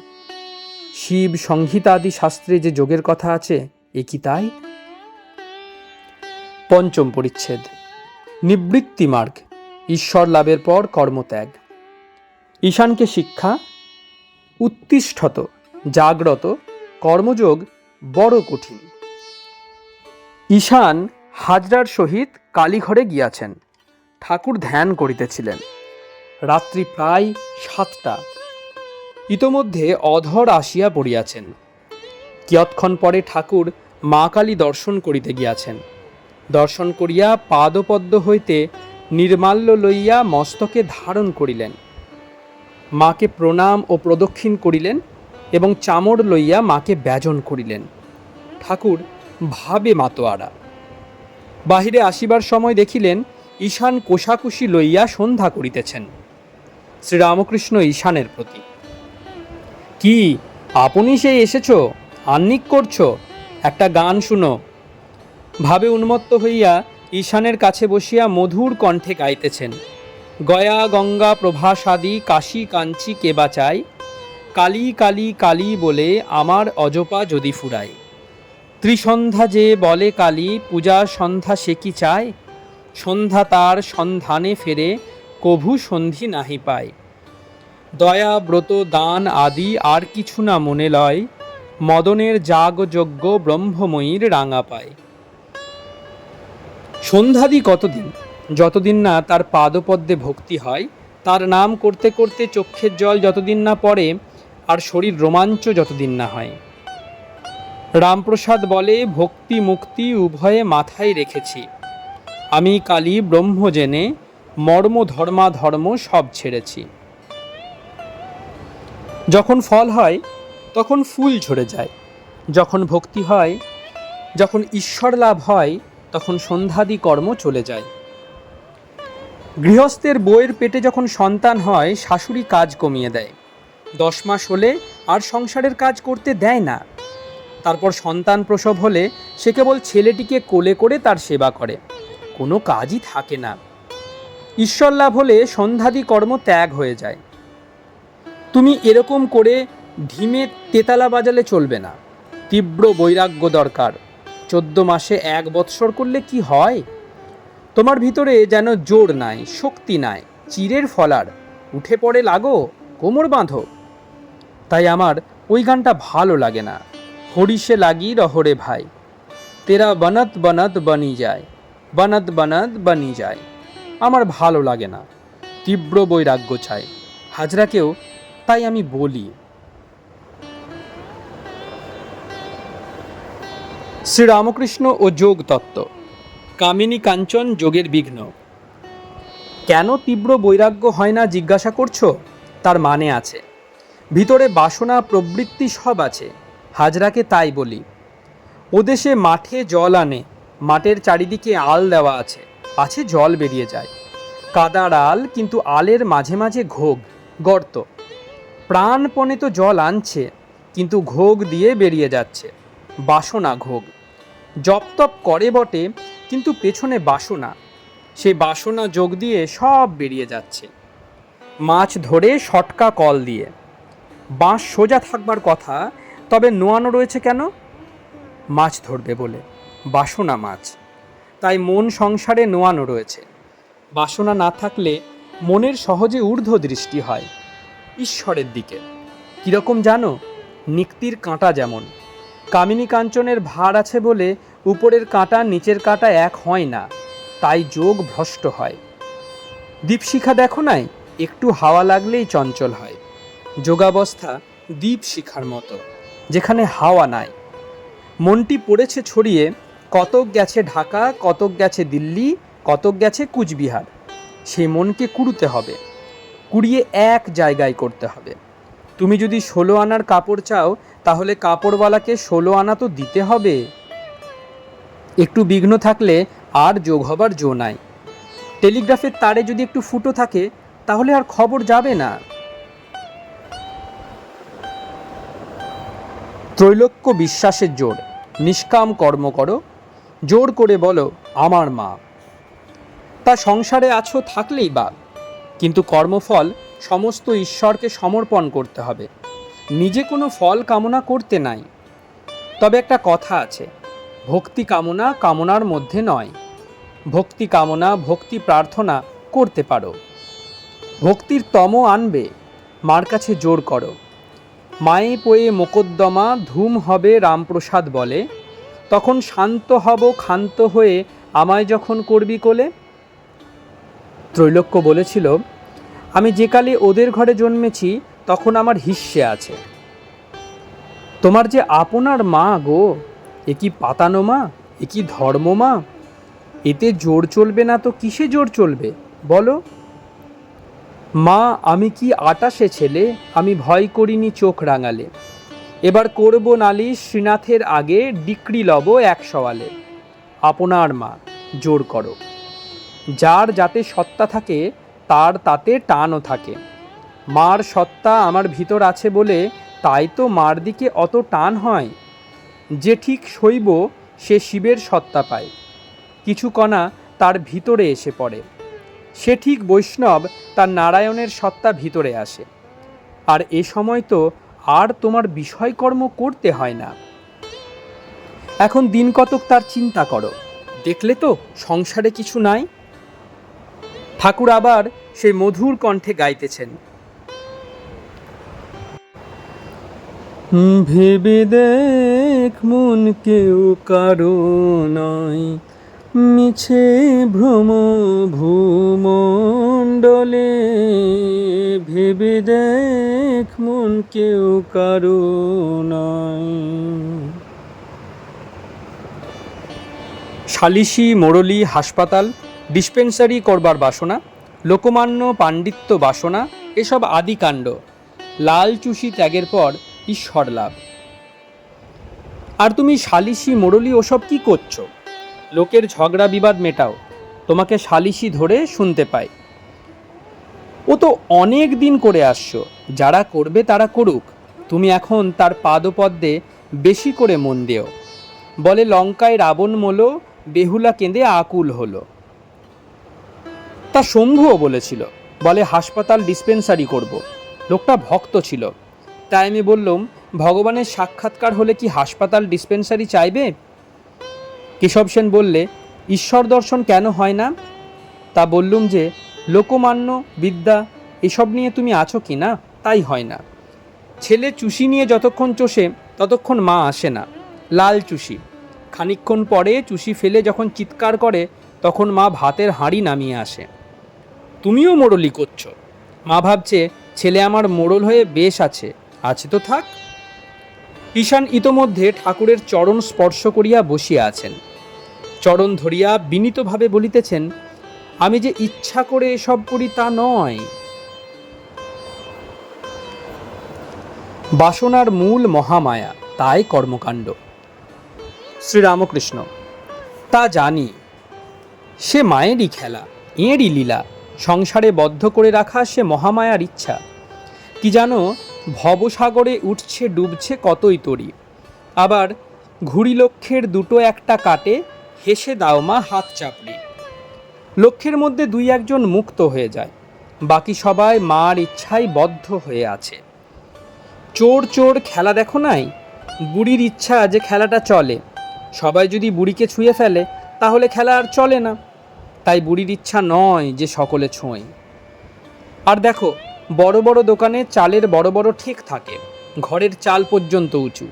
শিব সংহিতা আদি শাস্ত্রে যে যোগের কথা আছে, এ কি তাই? পঞ্চম পরিচ্ছেদ, নিবৃত্তি মার্গ, ঈশ্বর লাভের পর কর্মত্যাগ। ঈশানকে শিক্ষা, উত্তিষ্ঠত জাগ্রত কর্মযোগ বড় কঠিন। ঈশান হাজরার সহিত কালীঘরে গিয়াছেন। ঠাকুর ধ্যান করিতেছিলেন। রাত্রি প্রায় 7টা। ইতোমধ্যে অধর আসিয়া পড়িয়াছেন। কিয়ৎক্ষণ পরে ঠাকুর মা কালী দর্শন করিতে গিয়াছেন। দর্শন করিয়া পাদপদ্ম হইতে নির্মাল্য লইয়া মস্তকে ধারণ করিলেন। মাকে প্রণাম ও প্রদক্ষিণ করিলেন এবং চামর লইয়া মাকে ব্যজন করিলেন। ঠাকুর ভাবে মাতোয়ারা। বাহিরে আসিবার সময় দেখিলেন ঈশান কোষাকুষি লইয়া সন্ধ্যা করিতেছেন। শ্রীরামকৃষ্ণ ঈশানের প্রতি, কি আপনি সেই এসেছ, আহ্নিক করছ, একটা গান শুনো। ভাবে উন্মত্ত হইয়া ঈশানের কাছে বসিয়া মধুর কণ্ঠে গাইতেছেন, গয়া গঙ্গা প্রভাসাদি কাশী কাঞ্চি কেবা চাই, কালী কালী কালী বলে আমার অজপা যদি ফুরায়। ত্রিসন্ধ্যা যে বলে কালী, পূজা সন্ধ্যা সে কি চায়, সন্ধ্যা তার সন্ধানে ফেরে কভু সন্ধি নাহি পায়। দয়া ব্রত দান আদি আর কিছু না মনে লয়, মদনের যাগযজ্ঞ ব্রহ্মময়ীর রাঙা পায়। সন্ধ্যাদি কতদিন, যতদিন না তার পাদপদ্মে ভক্তি হয়, তার নাম করতে করতে চক্ষের জল যতদিন না পড়ে, আর শরীর রোমাঞ্চ যতদিন না হয়। রামপ্রসাদ বলে, ভক্তি মুক্তি উভয়ে মাথায় রেখেছি, আমি কালী ব্রহ্ম জেনে মর্ম ধর্মাধর্ম সব ছেড়েছি। যখন ফল হয় তখন ফুল ঝরে যায়, যখন ভক্তি হয়, যখন ঈশ্বর লাভ হয়, তখন সন্ধ্যাদি কর্ম চলে যায়। গৃহস্থের বউয়ের পেটে যখন সন্তান হয়, শাশুড়ি কাজ কমিয়ে দেয়। 10 মাস হলে আর সংসারের কাজ করতে দেয় না। তারপর সন্তান প্রসব হলে সে কেবল ছেলেটিকে কোলে করে তার সেবা করে, কোনো কাজই থাকে না। ঈশ্বর লাভ হলে সন্ধ্যাদি কর্ম ত্যাগ হয়ে যায়। তুমি এরকম করে ঢিমে তেতালা বাজালে চলবে না, তীব্র বৈরাগ্য দরকার। 14 মাসে 1 বৎসর করলে কি হয়? তোমার ভিতরে যেন জোর নাই, শক্তি নাই, চিরের ফলার, উঠে পড়ে লাগো, কোমর বাঁধো। তাই আমার ওই গানটা ভালো লাগে না, হরিষে লাগি রহরে ভাই, তেরা বনত বনত বনি যায়, বনত বনত বনি যায়। আমার ভালো লাগে না, তীব্র বৈরাগ্য চাই। হাজরাকেও তাই আমি বলি। শ্রীরামকৃষ্ণ ও যোগ তত্ত্ব, কামিনী কাঞ্চন যোগের বিঘ্ন। কেন তীব্র বৈরাগ্য হয় না জিজ্ঞাসা করছো? তার মানে আছে, ভিতরে বাসনা প্রবৃত্তি সব আছে। হাজরাকে তাই বলি, ওদেশে মাঠে জল আনে, মাঠের চারিদিকে আল দেওয়া আছে, পাছে জল বেরিয়ে যায়। কাদার আল, কিন্তু আলের মাঝে মাঝে ঘোগ, গর্ত। প্রাণপণে তো জল আনছে, কিন্তু ঘোগ দিয়ে বেরিয়ে যাচ্ছে, বাসনা ঘোগ। জপ তপ করে বটে, কিন্তু পেছনে বাসনা, সেই বাসনা যোগ দিয়ে সব বেরিয়ে যাচ্ছে। মাছ ধরে শটকা কল দিয়ে, বাঁশ সোজা থাকবার কথা, তবে নোয়ানো রয়েছে কেন? মাছ ধরবে বলে, বাসনা মাছ। তাই মন সংসারে নোয়ানো রয়েছে। বাসনা না থাকলে মনের সহজে ঊর্ধ্ব দৃষ্টি হয় ঈশ্বরের দিকে। কীরকম জানো? নিক্তির কাঁটা যেমন। কামিনী কাঞ্চনের ভার আছে বলে উপরের কাঁটা নিচের কাঁটা এক হয় না, তাই যোগ ভ্রষ্ট হয়। দীপশিখা দেখো নাই, একটু হাওয়া লাগলেই চঞ্চল হয়। যোগাবস্থা দীপশিখার মতো, যেখানে হাওয়া নাই। মনটি পড়েছে ছড়িয়ে, কতক গেছে ঢাকা, কতক গেছে দিল্লি, কতক গেছে কুচবিহার। সেই মনকে কুড়ুতে হবে, কুড়িয়ে এক জায়গায় করতে হবে। তুমি যদি 16 আনার কাপড় চাও, তাহলে কাপড়ওয়ালাকে 16 আনা তো দিতে হবে। একটু বিঘ্ন থাকলে আর যোগ হবার জো নাই। টেলিগ্রাফের তারে যদি একটু ফুটো থাকে, তাহলে আর খবর যাবে না। ত্রৈলোক্য বিশ্বাসের জোর। নিষ্কাম কর্ম করো, জোর করে বলো আমার মা। তা সংসারে আছো থাকলেই বা, কিন্তু কর্মফল সমস্ত ঈশ্বরকে সমর্পণ করতে হবে, নিজে কোনো ফল কামনা করতে নাই। তবে একটা কথা আছে, ভক্তি কামনা কামনার মধ্যে নয়। ভক্তি কামনা ভক্তি প্রার্থনা করতে পারো। ভক্তির তম আনবে, মার কাছে জোর করো। মায়ে পয়ে মোকদ্দমা ধুম হবে রামপ্রসাদ বলে, তখন শান্ত হব ক্ষান্ত হয়ে আমায় যখন করবি কোলে। ত্রৈলোক্য বলেছিল, আমি যে কালে ওদের ঘরে জন্মেছি তখন আমার হিস্যে আছে। তোমার যে আপনার মা গো, এ কি পাতানো মা, এ কি ধর্ম মা? এতে জোর চলবে না তো কিসে জোর চলবে বলো? মা আমি কি 28 ছেলে, আমি ভয় করিনি চোখ রাঙালে। এবার করব নালিশ শ্রীনাথের আগে, ডিক্রি লব 100 আলে। আপনার মা, জোর করো। যার যাতে সত্তা থাকে তার তাতে টানও থাকে। মার সত্তা আমার ভিতর আছে বলে তাই তো মার দিকে অত টান হয়। যে ঠিক শৈব সে শিবের সত্তা পায়, কিছু কণা তার ভিতরে এসে পড়ে। সে ঠিক বৈষ্ণব, তার নারায়ণের সত্তা ভিতরে আসে। আর এ সময় তো আর তোমার বিষয়কর্ম করতে হয় না। এখন দিন কতক তার চিন্তা করো, দেখলে তো সংসারে কিছু নাই। ঠাকুর আবার সেই মধুর কণ্ঠে গাইতেছেন, ভেবে দেখ মন কেউ কারো নয়, মিছে ভ্রম ভূমণ্ডলে। ভেবে দেখ মন কেউ কারো নয়। সালিসি মোড়লি হাসপাতাল ডিসপেন্সারি করবার বাসনা, লোকমান্য পাণ্ডিত্য বাসনা, এসব আদিকাণ্ড। লাল চুষি ত্যাগের পর ঈশ্বর লাভ। আর তুমি সালিসি মোড়লি ওসব কি করছো? লোকের ঝগড়া বিবাদ মেটাও, তোমাকে সালিসি ধরে শুনতে পাই। ও তো অনেক দিন করে আসছো, যারা করবে তারা করুক, তুমি এখন তার পাদপদ্মে বেশি করে মন দিও। বলে লঙ্কায় রাবণ মলো, বেহুলা কেঁদে আকুল হলো। তা শম্ভুও বলেছিল, বলে হাসপাতাল ডিসপেন্সারি করব। লোকটা ভক্ত ছিল। তাই আমি বললাম, ভগবানের সাক্ষাৎকার হলে কি হাসপাতাল ডিসপেন্সারি চাইবে? কেশব সেন বললে, ঈশ্বর দর্শন কেন হয় না? তা বললুম যে, লোকমান্য বিদ্যা এসব নিয়ে তুমি আছো কি না, তাই হয় না। ছেলে চুষি নিয়ে যতক্ষণ চষে ততক্ষণ মা আসে না। লাল চুষি, খানিকক্ষণ পরে চুষি ফেলে যখন চিৎকার করে তখন মা ভাতের হাঁড়ি নামিয়ে আসে। তুমিও মোড়লি করছো। মা ভাবছে ছেলে আমার মোড়ল হয়ে বেশ আছে, আছে তো থাক। ঈশান ইতোমধ্যে ঠাকুরের চরণ স্পর্শ করিয়া বসিয়া আছেন। চরণ ধরিয়া বিনীতভাবে বলিতেছেন, আমি যে ইচ্ছা করে এসব করি তা নয়। বাসনার মূল মহামায়া, তাই কর্মকাণ্ড। শ্রীরামকৃষ্ণ, তা জানি, সে মায়েরই খেলা, এঁরই লীলা। সংসারে বদ্ধ করে রাখা সে মহামায়ার ইচ্ছা। কি জানো, ভবসাগরে উঠছে ডুবছে কতই তরি। আবার ঘুড়ি লক্ষ্যের দুটো একটা কাটে, হেসে দাও মা হাত চাপড়ি। লক্ষ্যের মধ্যে 2-1 মুক্ত হয়ে যায়, বাকি সবাই মার ইচ্ছায় বদ্ধ হয়ে আছে। চোর চোর খেলা দেখো নাই? বুড়ির ইচ্ছা যে খেলাটা চলে। সবাই যদি বুড়িকে ছুঁয়ে ফেলে তাহলে খেলা আর চলে না। তাই বুড়ির ইচ্ছা নয় যে সকলে ছোঁয়। আর দেখো, বড় বড় দোকানে চালের বড় বড় ঠেক থাকে, ঘরের চাল পর্যন্ত উঁচু।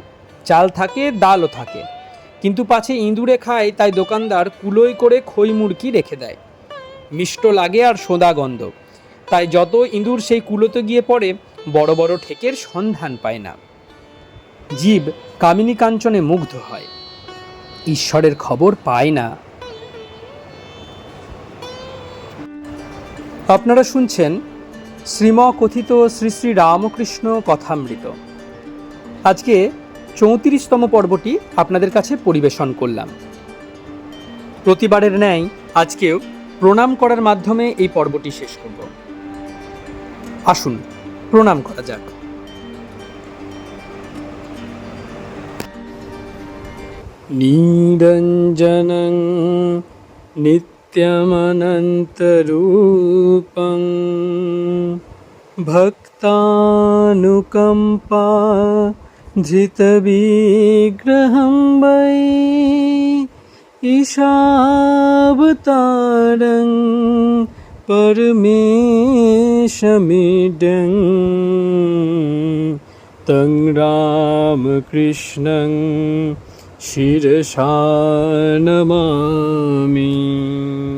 চাল থাকে, ডালও থাকে, কিন্তু পাছে ইঁদুরে খায় তাই দোকানদার কুলোই করে খই মুরকি রেখে দেয়। মিষ্ট লাগে আর সোঁদা গন্ধ, তাই যত ইঁদুর সেই কুলোতে গিয়ে পড়ে বড় বড় ঠেকের সন্ধান পায় না। জীব কামিনী কাঞ্চনে মুগ্ধ হয়, ঈশ্বরের খবর পায় না। আপনারা শুনছেন শ্রীম কথিত শ্রী শ্রী রামকৃষ্ণ কথামৃত। আজকে 34তম পর্বটি আপনাদের কাছে পরিবেশন করলাম। প্রতিবারের ন্যায় আজকেও প্রণাম করার মাধ্যমে এই পর্বটি শেষ করব। আসুন প্রণাম করা যাক। নিরঞ্জনং নিত্যমনন্তরূপং ভক্তানুকম্পা ধৃতবিগ্রহং বৈ ঈশাবতারং পরমেশমিডং তং রামকৃষ্ণং শিরসা নমামি।